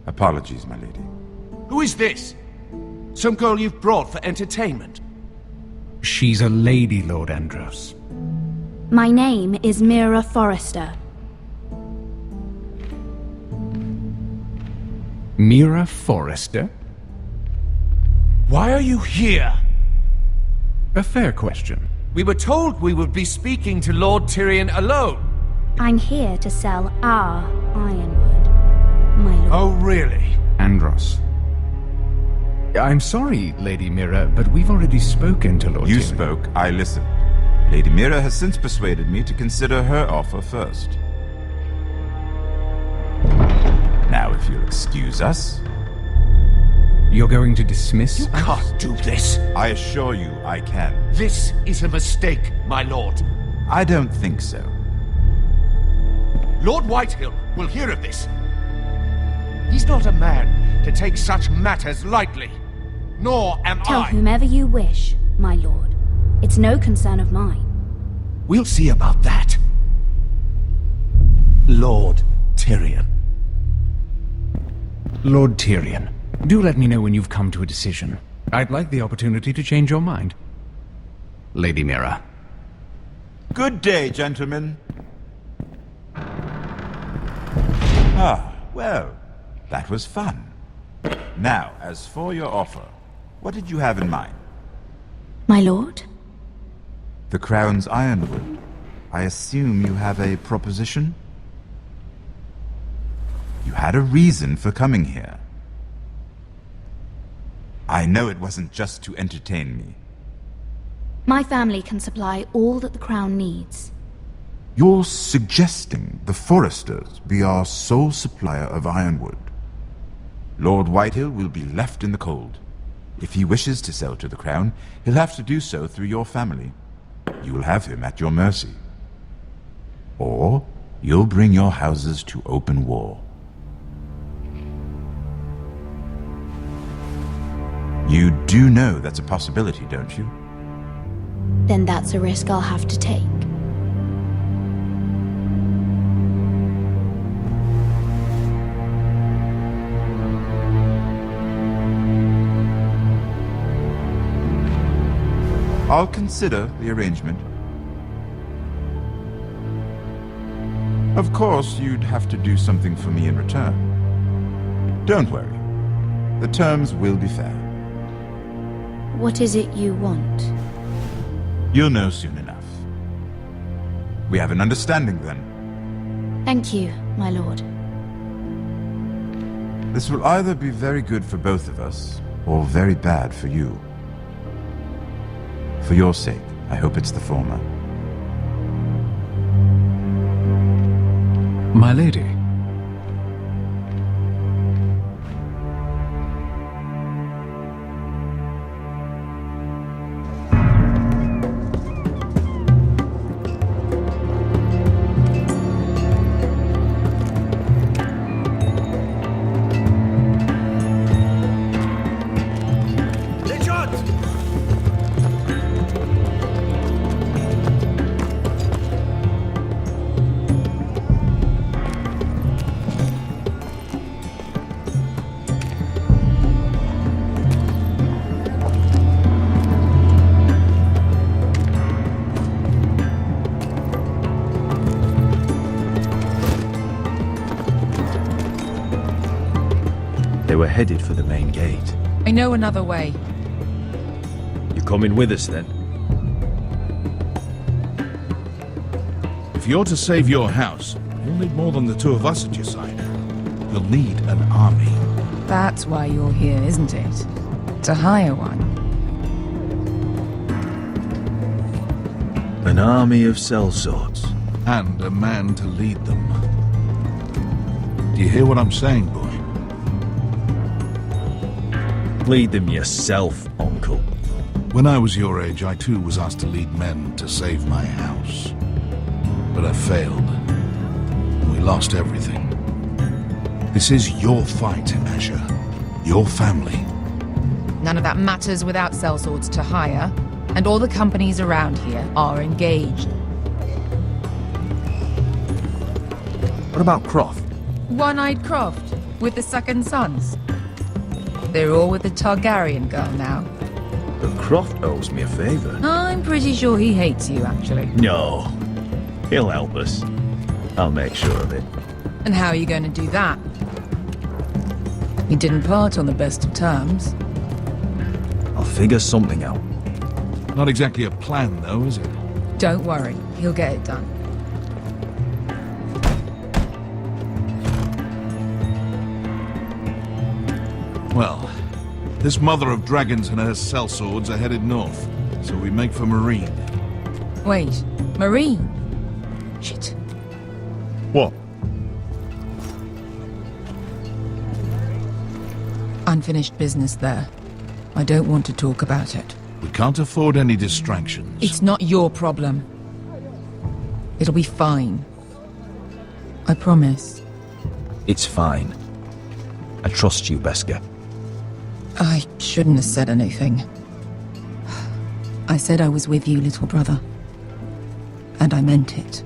Apologies, my lady. Who is this? Some girl you've brought for entertainment? She's a lady, Lord Andros. My name is Mira Forrester. Mira Forrester? Why are you here? A fair question. We were told we would be speaking to Lord Tyrion alone. I'm here to sell our ironwood, my lord. Oh, really? Andros. I'm sorry, Lady Mira, but we've already spoken to Lord You Tyrion. spoke, I listened. Lady Mira has since persuaded me to consider her offer first. Now, if you'll excuse us... You're going to dismiss You can't do this. I assure you I can. This is a mistake, my lord. I don't think so. Lord Whitehill will hear of this. He's not a man to take such matters lightly. Nor am Tell I. whomever you wish, my lord. It's no concern of mine. We'll see about that. Lord Tyrion. Lord Tyrion, do let me know when you've come to a decision. I'd like the opportunity to change your mind. Lady Mira. Good day, gentlemen. Ah, well, that was fun. Now, as for your offer, what did you have in mind? My lord? The Crown's ironwood. I assume you have a proposition? You had a reason for coming here. I know it wasn't just to entertain me. My family can supply all that the Crown needs. You're suggesting the Forresters be our sole supplier of ironwood. Lord Whitehill will be left in the cold. If he wishes to sell to the Crown, he'll have to do so through your family. You will have him at your mercy. Or you'll bring your houses to open war. You do know that's a possibility, don't you? Then that's a risk I'll have to take. I'll consider the arrangement. Of course, you'd have to do something for me in return. Don't worry. The terms will be fair. What is it you want? You'll know soon enough. We have an understanding then. Thank you, my lord. This will either be very good for both of us, or very bad for you. For your sake, I hope it's the former. My lady. They were headed for the main gate. I know another way. You coming with us then? If you're to save your house, you'll need more than the two of us at your side. You'll need an army. That's why you're here, isn't it? To hire one. An army of sellswords. And a man to lead them. Do you hear what I'm saying, boy? Lead them yourself, uncle. When I was your age, I too was asked to lead men to save my house. But I failed. We lost everything. This is your fight, Azure. Your family. None of that matters without sellswords to hire, and all the companies around here are engaged. What about Croft? One-Eyed Croft, with the second sons. They're all with the Targaryen girl now. But Croft owes me a favor. I'm pretty sure he hates you, actually. No. He'll help us. I'll make sure of it. And how are you going to do that? We didn't part on the best of terms. I'll figure something out. Not exactly a plan, though, is it? Don't worry, he'll get it done. Well, this mother of dragons and her sellswords are headed north, so we make for Marine. Wait, Marine? Shit. What? Unfinished business there. I don't want to talk about it. We can't afford any distractions. It's not your problem. It'll be fine. I promise. It's fine. I trust you, Beskar. I shouldn't have said anything. I said I was with you, little brother. And I meant it.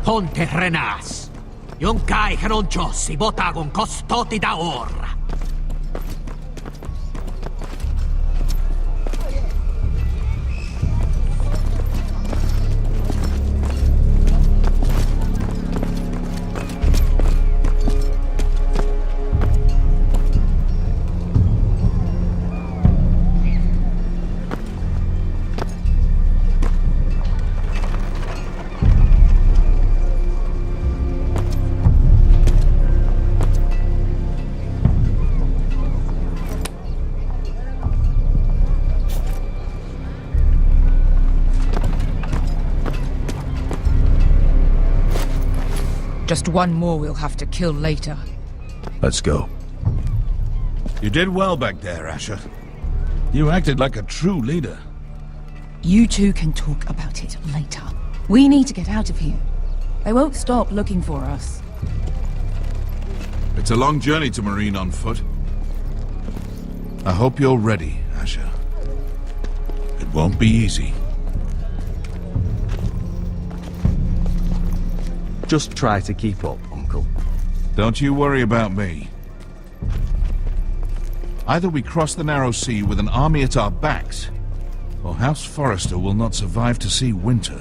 Ponte Renas. Yon kai heronchos y botagon costoti da orra. Just one more we'll have to kill later. Let's go. You did well back there, Asher. You acted like a true leader. You two can talk about it later. We need to get out of here. They won't stop looking for us. It's a long journey to Marine on foot. I hope you're ready, Asher. It won't be easy. Just try to keep up, Uncle. Don't you worry about me. Either we cross the narrow sea with an army at our backs, or House Forrester will not survive to see winter.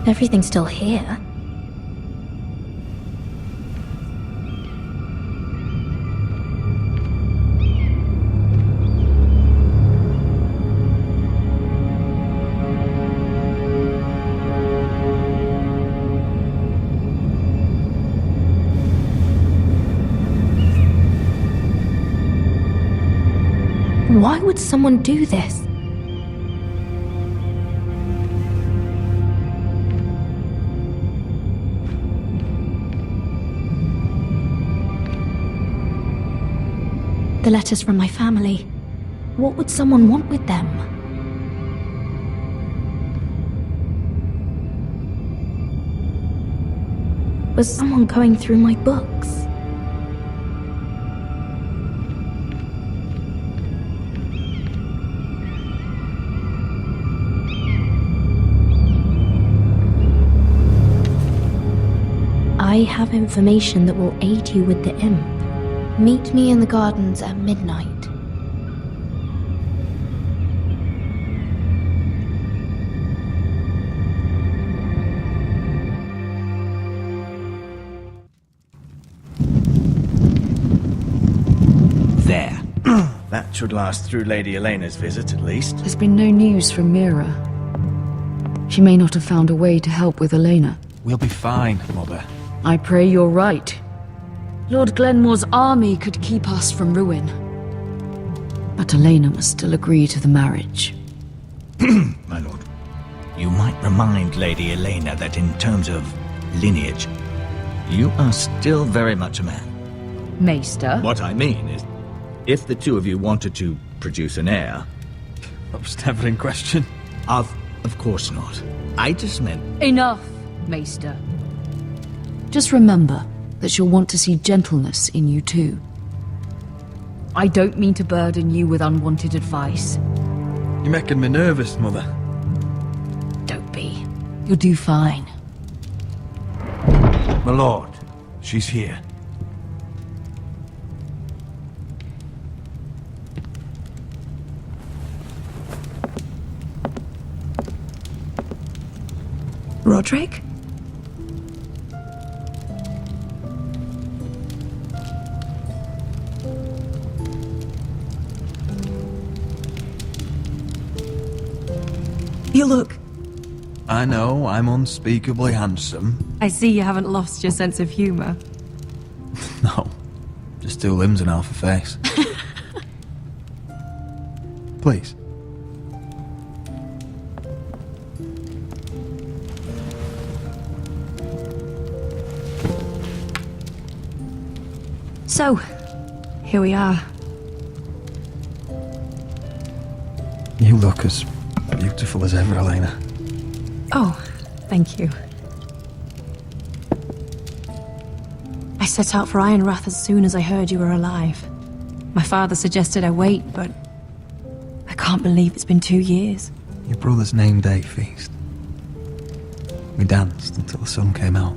Everything's still here. Why would someone do this? The letters from my family. What would someone want with them? Was someone going through my books? I have information that will aid you with the imp. Meet me in the gardens at midnight. That should last through Lady Elena's visit, at least. There's been no news from Mira. She may not have found a way to help with Elena. We'll be fine, Mother. I pray you're right. Lord Glenmore's army could keep us from ruin. But Elena must still agree to the marriage. My lord. You might remind Lady Elena that in terms of lineage, you are still very much a man. Maester? What I mean is, if the two of you wanted to produce an heir... That was never in question. Of course not. I just meant... Enough, Maester. Just remember that she'll want to see gentleness in you too. I don't mean to burden you with unwanted advice. You're making me nervous, Mother. Don't be. You'll do fine. My lord, she's here. Roderick? You look... I know, I'm unspeakably handsome. I see you haven't lost your sense of humor. No, just 2 limbs and half a face. Please. So, here we are. You look as beautiful as ever, Elena. Oh, thank you. I set out for Ironrath as soon as I heard you were alive. My father suggested I wait, but I can't believe it's been 2 years. Your brother's name day feast. We danced until the sun came out.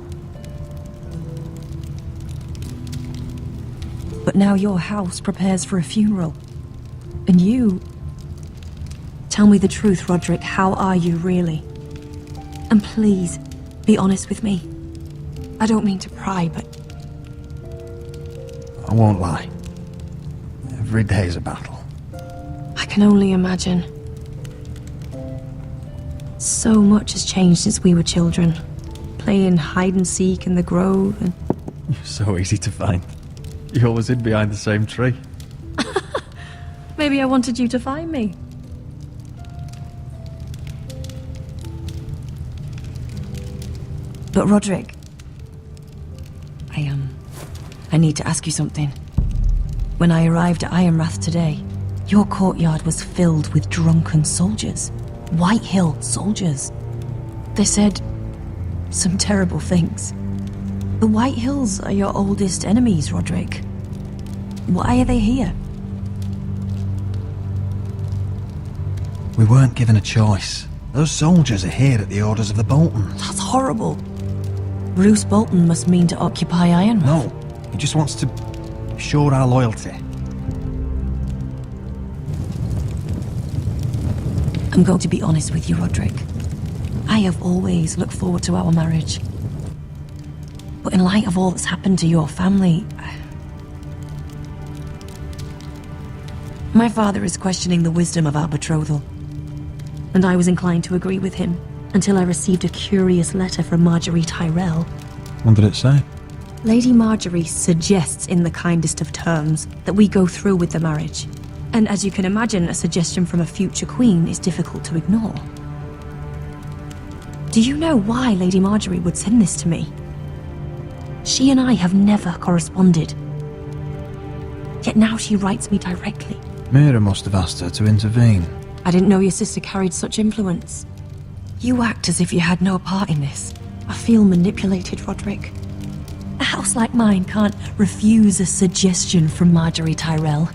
But now your house prepares for a funeral. And you... Tell me the truth, Roderick. How are you, really? And please, be honest with me. I don't mean to pry, but... I won't lie. Every day's a battle. I can only imagine. So much has changed since we were children. Playing hide-and-seek in the grove and... You're so easy to find. You always hid behind the same tree. Maybe I wanted you to find me. But Roderick... I need to ask you something. When I arrived at Ironrath today, your courtyard was filled with drunken soldiers. White Hill soldiers. They said some terrible things. The White Hills are your oldest enemies, Roderick. Why are they here? We weren't given a choice. Those soldiers are here at the orders of the Boltons. That's horrible. Bruce Bolton must mean to occupy Ironrath. No, he just wants to assure our loyalty. I'm going to be honest with you, Roderick. I have always looked forward to our marriage. But in light of all that's happened to your family... My father is questioning the wisdom of our betrothal. And I was inclined to agree with him, until I received a curious letter from Marjorie Tyrell. What did it say? Lady Marjorie suggests in the kindest of terms that we go through with the marriage. And as you can imagine, a suggestion from a future queen is difficult to ignore. Do you know why Lady Marjorie would send this to me? She and I have never corresponded. Yet now she writes me directly. Mira must have asked her to intervene. I didn't know your sister carried such influence. You act as if you had no part in this. I feel manipulated, Roderick. A house like mine can't refuse a suggestion from Marjorie Tyrell.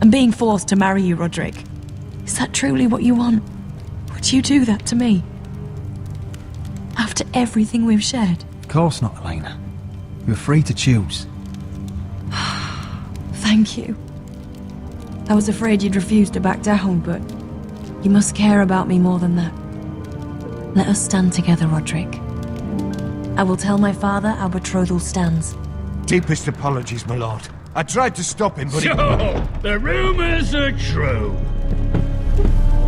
I'm being forced to marry you, Roderick. Is that truly what you want? Would you do that to me? After everything we've shared? Of course not, Elena. You're free to choose. Thank you. I was afraid you'd refuse to back down, but you must care about me more than that. Let us stand together, Roderick. I will tell my father our betrothal stands. Deepest apologies, my lord. I tried to stop him, but So, the rumors are true.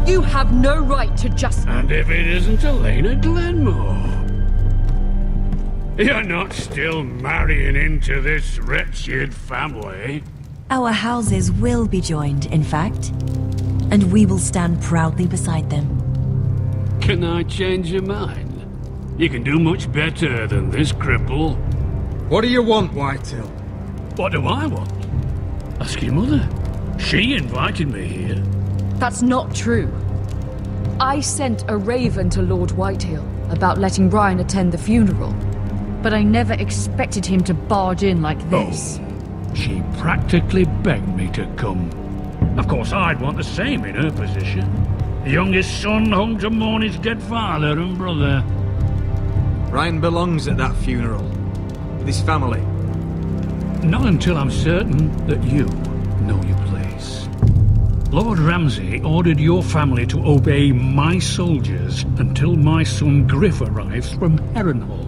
You have no right to just... And if it isn't Elena Glenmore? You're not still marrying into this wretched family? Our houses will be joined, in fact. And we will stand proudly beside them. Can I change your mind? You can do much better than this cripple. What do you want, Whitetail? What do I want? Ask your mother. She invited me here. That's not true. I sent a raven to Lord Whitehill about letting Brian attend the funeral, but I never expected him to barge in like this. Oh, she practically begged me to come. Of course, I'd want the same in her position. The youngest son home to mourn his dead father and brother. Ryan belongs at that funeral. With his family. Not until I'm certain that you know your place. Lord Ramsay ordered your family to obey my soldiers until my son Griff arrives from Harrenhal.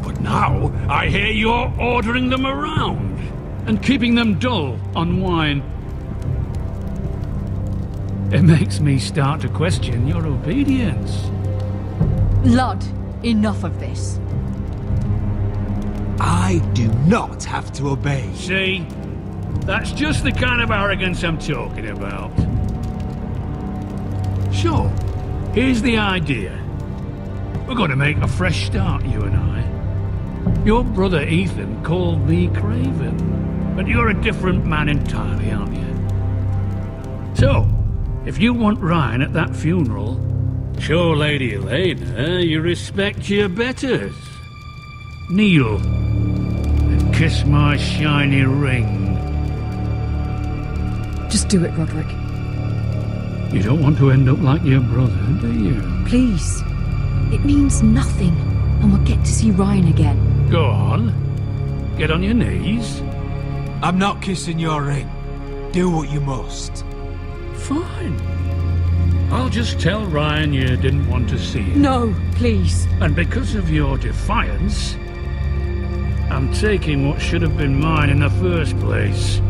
But now, I hear you're ordering them around and keeping them dull on wine. It makes me start to question your obedience. Lud, enough of this. I do not have to obey. See? That's just the kind of arrogance I'm talking about. So, here's the idea. We're going to make a fresh start, you and I. Your brother Ethan called me Craven, but you're a different man entirely, aren't you? So, if you want Ryan at that funeral, show Lady Elena you respect your betters. Kneel and kiss my shiny ring. Just do it, Roderick. You don't want to end up like your brother, do you? Please. It means nothing, and we'll get to see Ryan again. Go on. Get on your knees. I'm not kissing your ring. Do what you must. Fine. I'll just tell Ryan you didn't want to see him. No, please. And because of your defiance, I'm taking what should have been mine in the first place.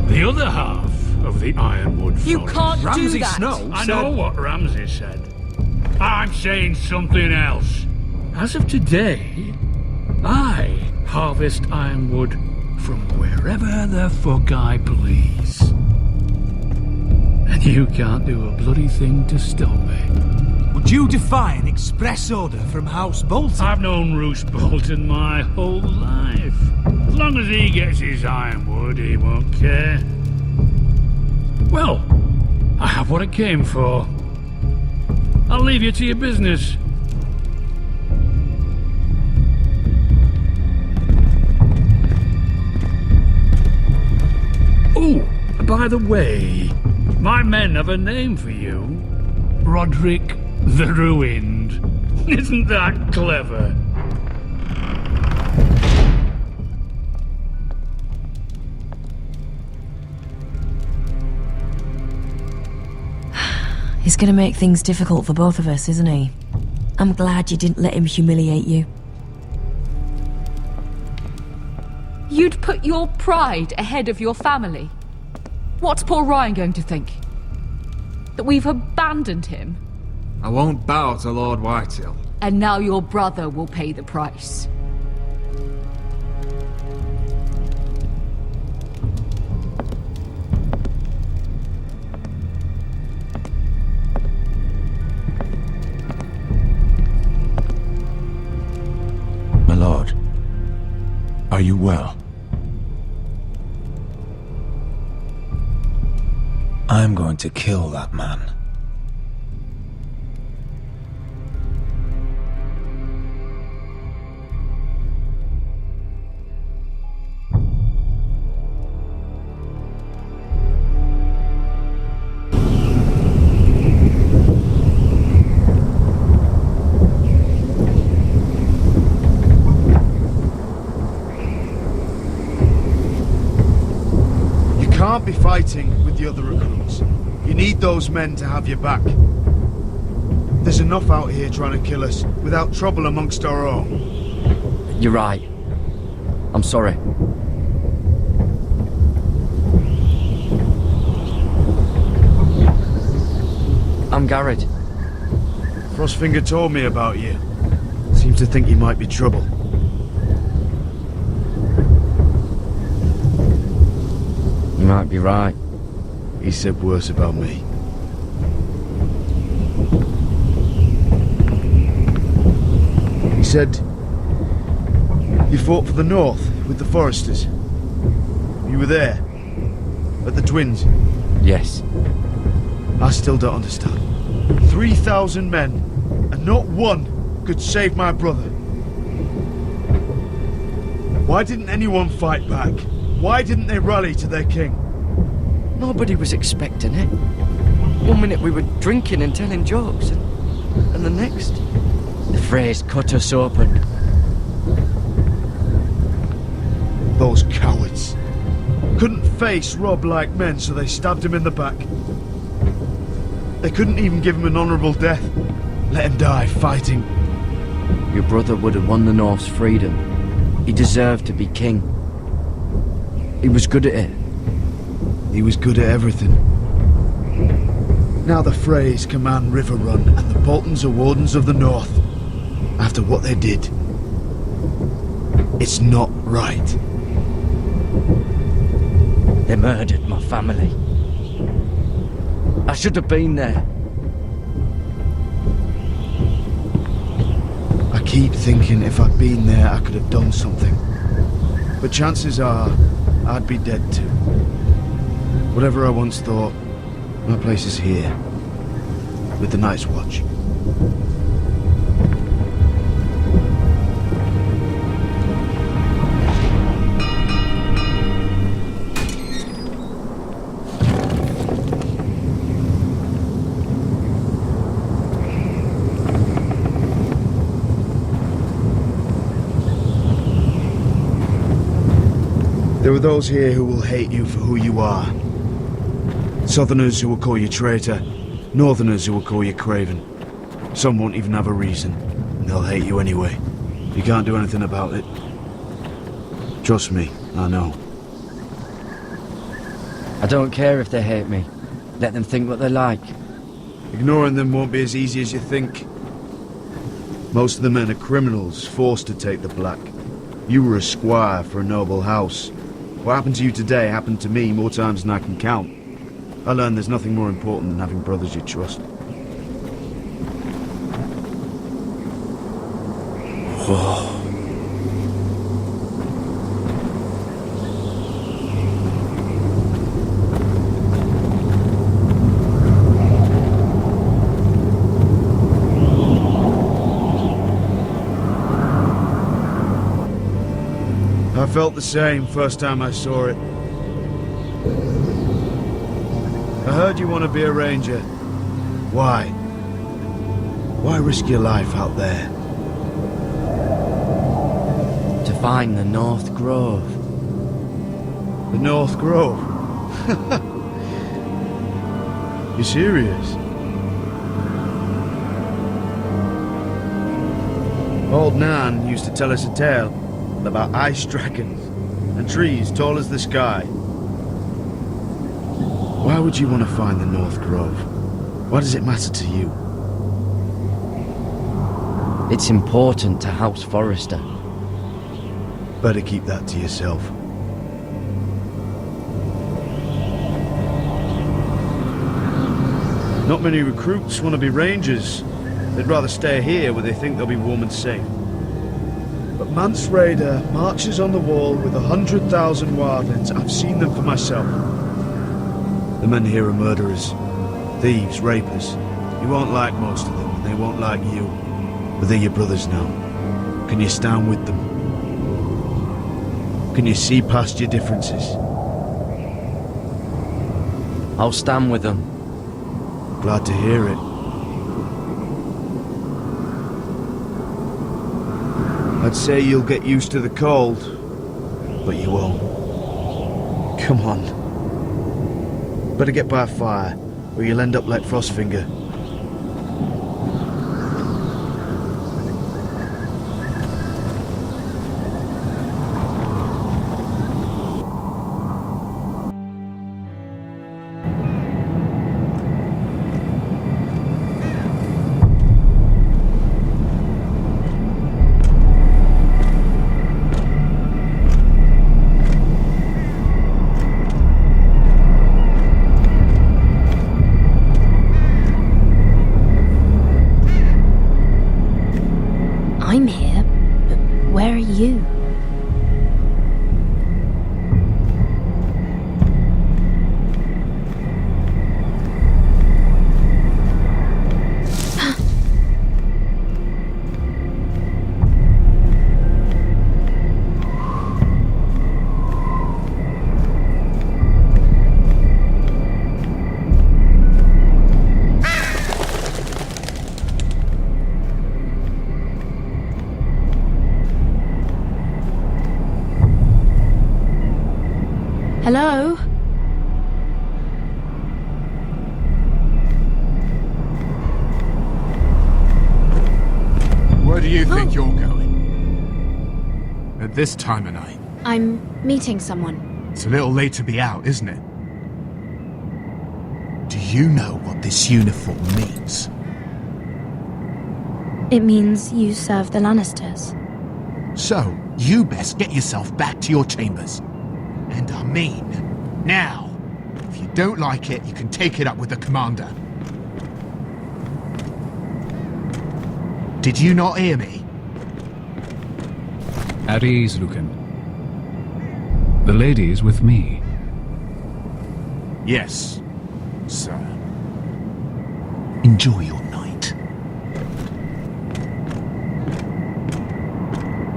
The other half of the Ironwood Forest. You can't do Ramsay that. Snow I know what Ramsay said. I'm saying something else. As of today, I harvest ironwood from wherever the fuck I please. And you can't do a bloody thing to stop me. Would you defy an express order from House Bolton? I've known Roose Bolton my whole life. As long as he gets his ironwood, he won't care. Well, I have what I came for. I'll leave you to your business. Oh, by the way, my men have a name for you. Roderick the Ruined. Isn't that clever? He's gonna make things difficult for both of us, isn't he? I'm glad you didn't let him humiliate you. You'd put your pride ahead of your family. What's poor Ryan going to think? That we've abandoned him? I won't bow to Lord Whitehill. And now your brother will pay the price. My lord, are you well? I'm going to kill that man. You can't be fighting with the other recruits. You need those men to have your back. There's enough out here trying to kill us, without trouble amongst our own. You're right. I'm sorry. I'm Garrett. Frostfinger told me about you. Seems to think you might be trouble. You might be right. He said worse about me. He said you fought for the North with the Forresters. You were there, at the Twins. Yes. I still don't understand. 3,000 men, and not one could save my brother. Why didn't anyone fight back? Why didn't they rally to their king? Nobody was expecting it. One minute we were drinking and telling jokes, and the next, the Freys cut us open. Those cowards. Couldn't face Robb like men, so they stabbed him in the back. They couldn't even give him an honourable death. Let him die fighting. Your brother would have won the North's freedom. He deserved to be king. He was good at it. He was good at everything. Now the Freys command Riverrun, and the Boltons are Wardens of the North. After what they did. It's not right. They murdered my family. I should have been there. I keep thinking if I'd been there I could have done something. But chances are, I'd be dead too. Whatever I once thought, my place is here. With the Night's Watch. There are those here who will hate you for who you are. Southerners who will call you traitor, Northerners who will call you craven. Some won't even have a reason, and they'll hate you anyway. You can't do anything about it. Trust me, I know. I don't care if they hate me. Let them think what they like. Ignoring them won't be as easy as you think. Most of the men are criminals, forced to take the black. You were a squire for a noble house. What happened to you today happened to me more times than I can count. I learned there's nothing more important than having brothers you trust. Whoa. I felt the same first time I saw it. I heard you want to be a ranger. Why? Why risk your life out there? To find the North Grove. The North Grove? You serious? Old Nan used to tell us a tale about ice dragons and trees tall as the sky. Why would you want to find the North Grove? Why does it matter to you? It's important to House Forrester. Better keep that to yourself. Not many recruits want to be rangers. They'd rather stay here where they think they'll be warm and safe. But Mance Rayder marches on the wall with 100,000 wildlings. I've seen them for myself. The men here are murderers, thieves, rapers. You won't like most of them, and they won't like you. But they're your brothers now. Can you stand with them? Can you see past your differences? I'll stand with them. Glad to hear it. I'd say you'll get used to the cold, but you won't. Come on. Better get by a fire, or you'll end up like Frostfinger. where are you? Hello? Where do you think you're going? At this time of night? I'm meeting someone. It's a little late to be out, isn't it? Do you know what this uniform means? It means you serve the Lannisters. So, you best get yourself back to your chambers. And I mean, now. If you don't like it, you can take it up with the commander. Did you not hear me? At ease, Lucan. The lady is with me. Yes, sir. Enjoy your night.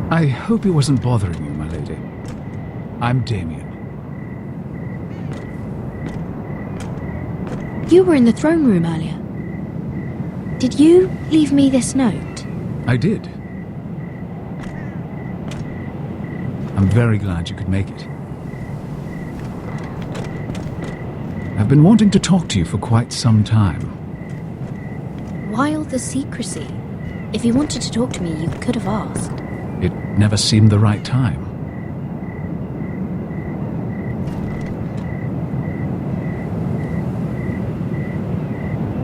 I hope he wasn't bothering you, my lady. I'm Damien. You were in the throne room earlier. Did you leave me this note? I did. I'm very glad you could make it. I've been wanting to talk to you for quite some time. Why all the secrecy? If you wanted to talk to me, you could have asked. It never seemed the right time.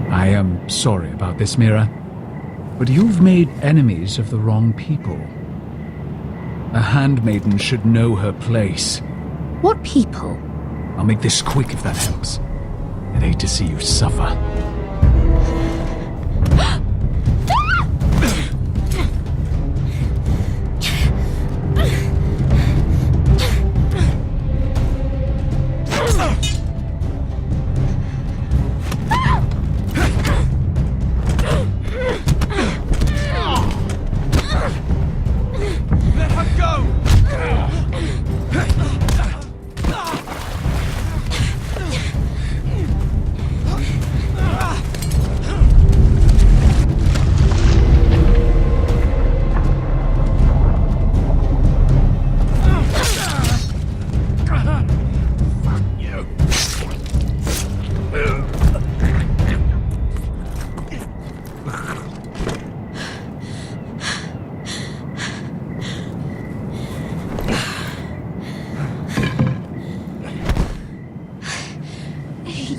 I am sorry about this, Mira, but you've made enemies of the wrong people. A handmaiden should know her place. What people? I'll make this quick if that helps. I'd hate to see you suffer.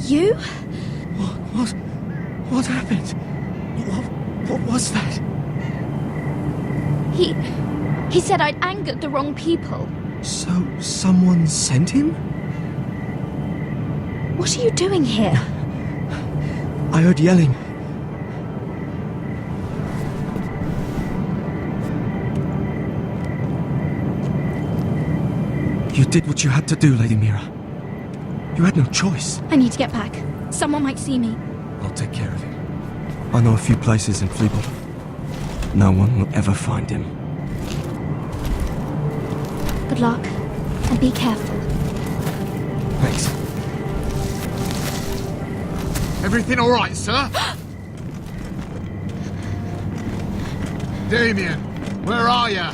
You? What happened? What was that? He said I'd angered the wrong people. So, someone sent him? What are you doing here? I heard yelling. You did what you had to do, Lady Mira. You had no choice. I need to get back. Someone might see me. I'll take care of him. I know a few places in Fleabot. No one will ever find him. Good luck, and be careful. Thanks. Everything all right, sir? Damien, where are you?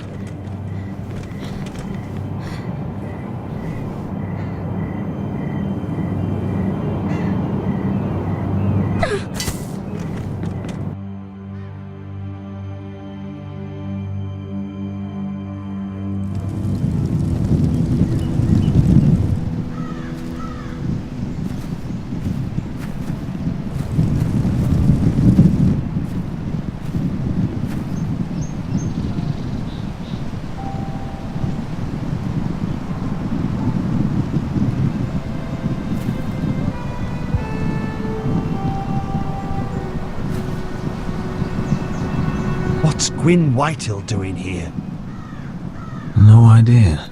What's Gwyn Whitehill doing here? No idea.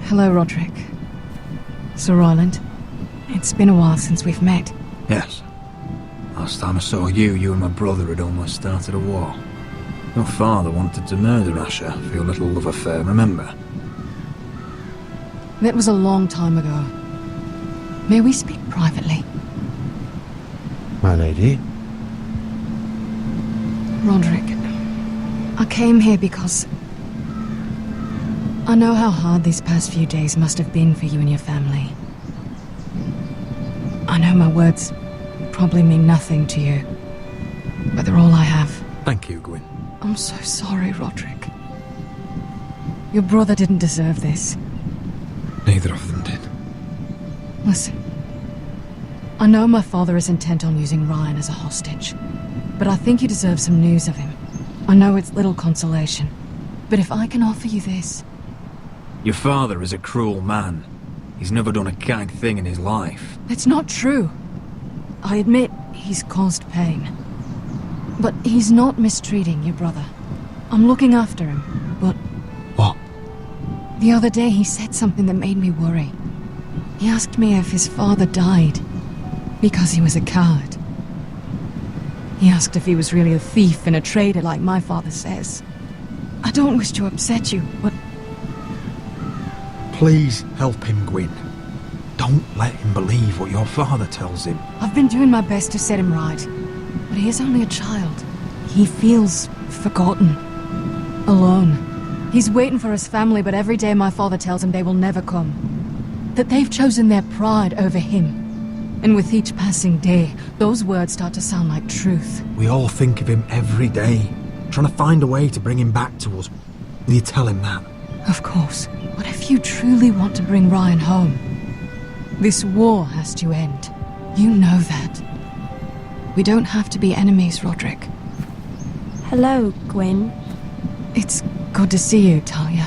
Hello, Roderick. Sir Roland. It's been a while since we've met. Yes. Last time I saw you and my brother had almost started a war. Your father wanted to murder Asher for your little love affair, remember? That was a long time ago. May we speak privately? My lady? Roderick, I came here because I know how hard these past few days must have been for you and your family. I know my words probably mean nothing to you, but they're all I have. Thank you, Gwyn. I'm so sorry, Roderick. Your brother didn't deserve this. Neither of them did. Listen, I know my father is intent on using Ryan as a hostage, but I think you deserve some news of him. I know it's little consolation, but if I can offer you this... Your father is a cruel man. He's never done a kind thing in his life. It's not true. I admit he's caused pain. But he's not mistreating your brother. I'm looking after him, but... What? The other day he said something that made me worry. He asked me if his father died because he was a coward. He asked if he was really a thief and a traitor like my father says. I don't wish to upset you, but... Please help him, Gwyn. Don't let him believe what your father tells him. I've been doing my best to set him right, but he is only a child. He feels forgotten, alone. He's waiting for his family, but every day my father tells him they will never come. That they've chosen their pride over him. And with each passing day, those words start to sound like truth. We all think of him every day, trying to find a way to bring him back to us. Will you tell him that? Of course. But if you truly want to bring Ryan home, this war has to end. You know that. We don't have to be enemies, Roderick. Hello, Gwyn. It's good to see you, Talia.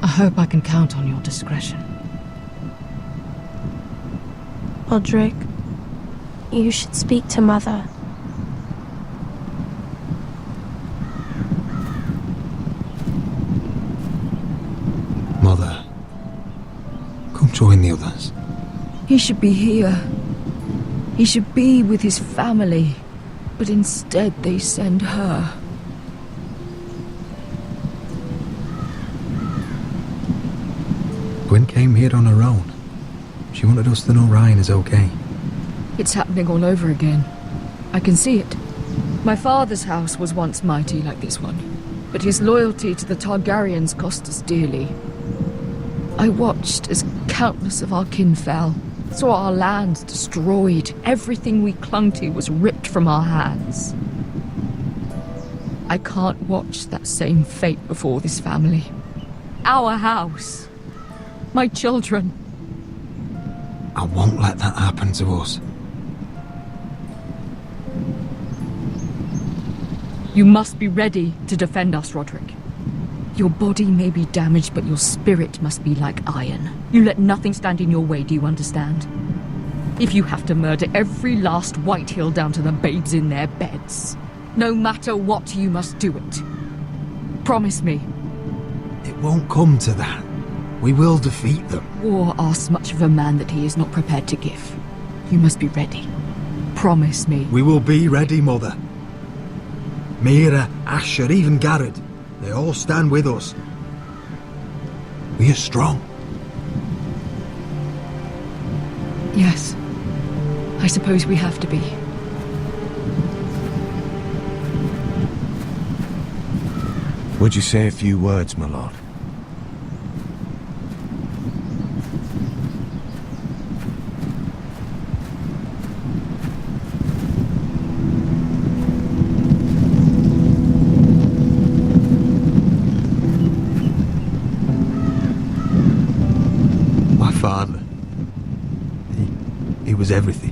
I hope I can count on your discretion. Roderick, you should speak to Mother. Mother, come join the others. He should be here. He should be with his family. But instead they send her. Gwyn came here on her own. She wanted us to know Ryan is okay. It's happening all over again. I can see it. My father's house was once mighty like this one, but his loyalty to the Targaryens cost us dearly. I watched as countless of our kin fell, saw our lands destroyed, everything we clung to was ripped from our hands. I can't watch that same fate before this family. Our house. My children. I won't let that happen to us. You must be ready to defend us, Roderick. Your body may be damaged, but your spirit must be like iron. You let nothing stand in your way, do you understand? If you have to murder every last Whitehill down to the babes in their beds, no matter what, you must do it. Promise me. It won't come to that. We will defeat them. War asks much of a man that he is not prepared to give. You must be ready. Promise me. We will be ready, Mother. Mira, Asher, even Garrett. They all stand with us. We are strong. Yes. I suppose we have to be. Would you say a few words, my lord? Father. He was everything.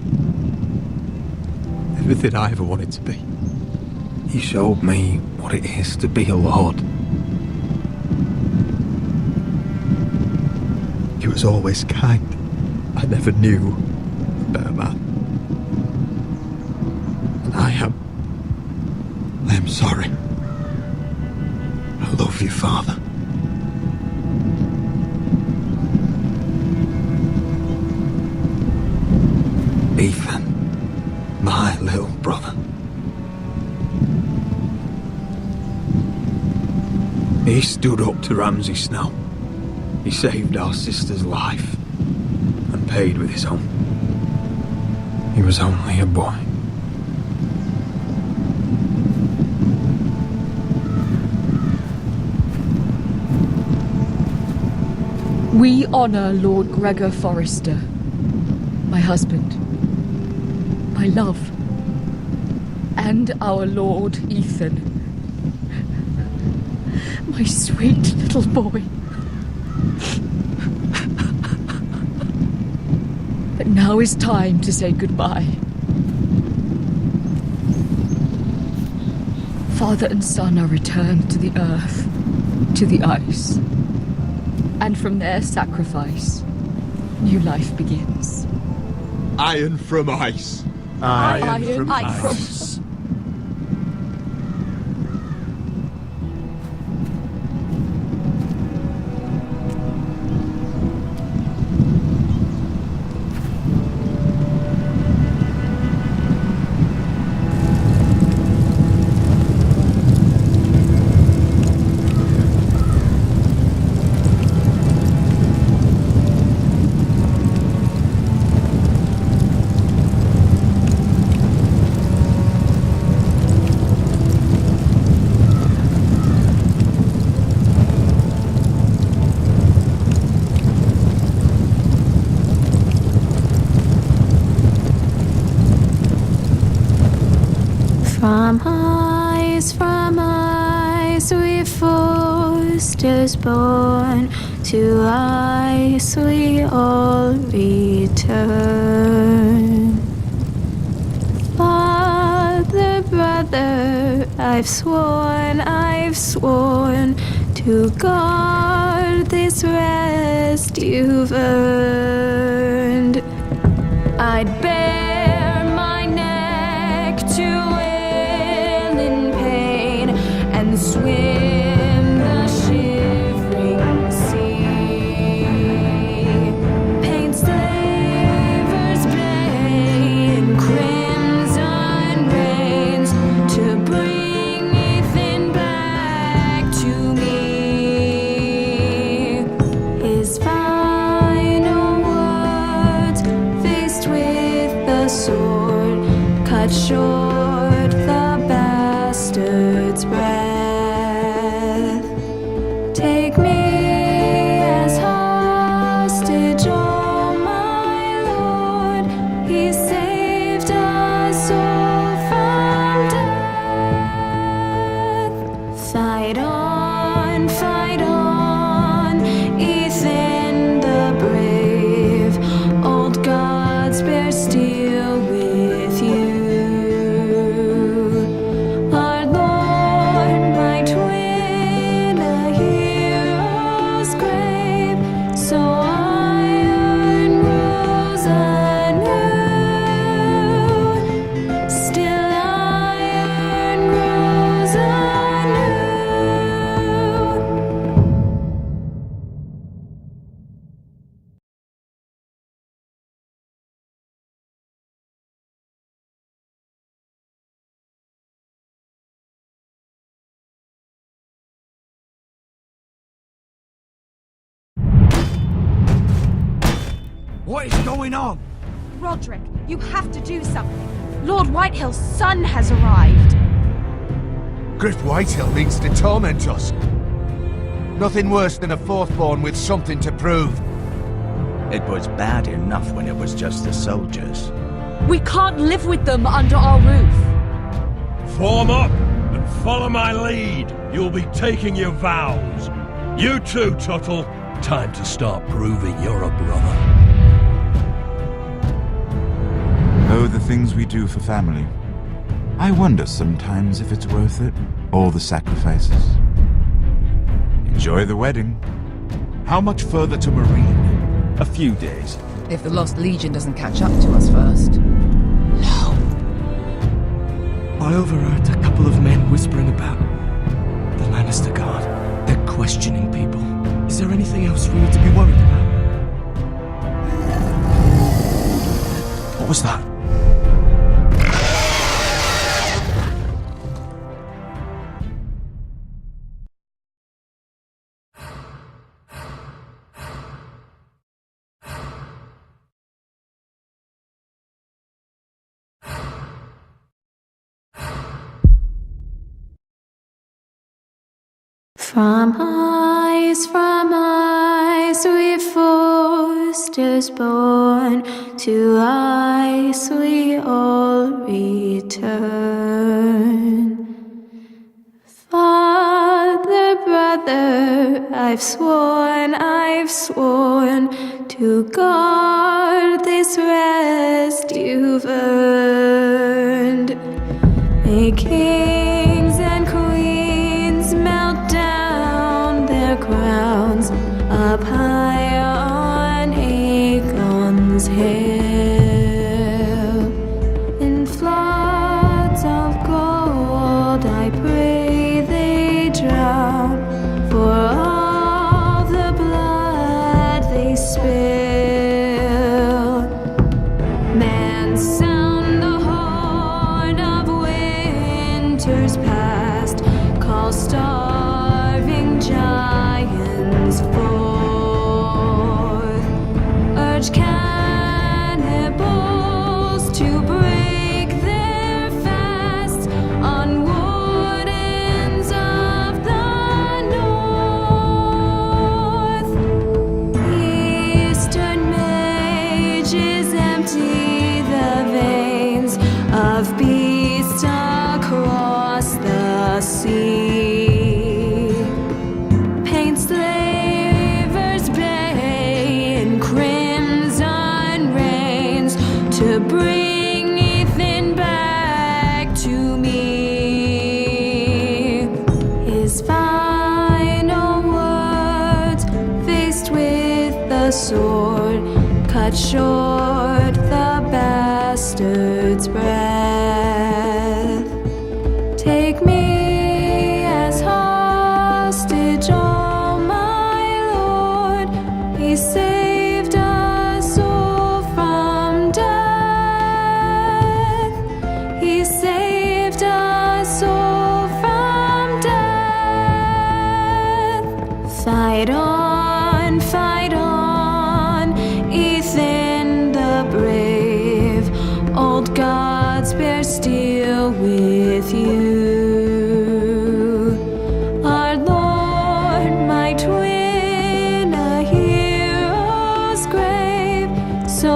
Everything I ever wanted to be. He showed me what it is to be a lord. He was always kind. I never knew a better man. And I am sorry. I love love you, Father. Ethan, my little brother. He stood up to Ramsay Snow. He saved our sister's life and paid with his own. He was only a boy. We honor Lord Gregor Forrester, my husband, my love, and our Lord Ethan, my sweet little boy. But now is time to say goodbye. Father and son are returned to the earth, to the ice. And from their sacrifice, new life begins. Iron from ice. Iron from ice. From ice we Forresters born, to ice we all return. Father, brother, I've sworn to guard this rest you've earned. I'd bare my neck to and swim the shivering sea. Paint slavers play in crimson rains to bring Ethan back to me. His final words, faced with the sword, cut short the bastard's breath. Take me as hostage, oh my Lord. He saved us all from death. Fight on, Ethan the brave. Old gods bear steel with you. Our Lord, my twin, a hero's grave. So iron rules anew. Still iron rules anew. What is going on? Roderick, you have to do something. Lord Whitehill's son has arrived. Griff Whitehill means to torment us. Nothing worse than a fourthborn with something to prove. It was bad enough when it was just the soldiers. We can't live with them under our roof. Form up and follow my lead. You'll be taking your vows. You too, Tuttle. Time to start proving you're a brother. Oh, the things we do for family. I wonder sometimes if it's worth it, all the sacrifices. Enjoy the wedding. How much further to Marine? A few days. If the Lost Legion doesn't catch up to us first. I overheard a couple of men whispering about the Lannister Guard. They're nothing else for you to be worried about. What was that? From ice we Forresters born, to ice we all return. Father, brother, I've sworn to guard this rest you've earned. May kings and queens melt down their crowns up high on Aegon's hill. In floods of gold I pray they drown, for all the blood they spill. Men sound the horn of winter's past, call starving giants forth, urge cannibals to break their fasts on wardens of the north. Eastern mages empty the veins of beasts across the sea. Paint slavers bay in crimson rains to bring Ethan back to me. His final words, faced with the sword, cut short the bastard's breath. Take me as hostage, oh my lord. He saved us all from death. He saved us all from death. Fight on, Ethan the brave. Old gods bear steel with you. Our Lord, my twin, a hero's grave. So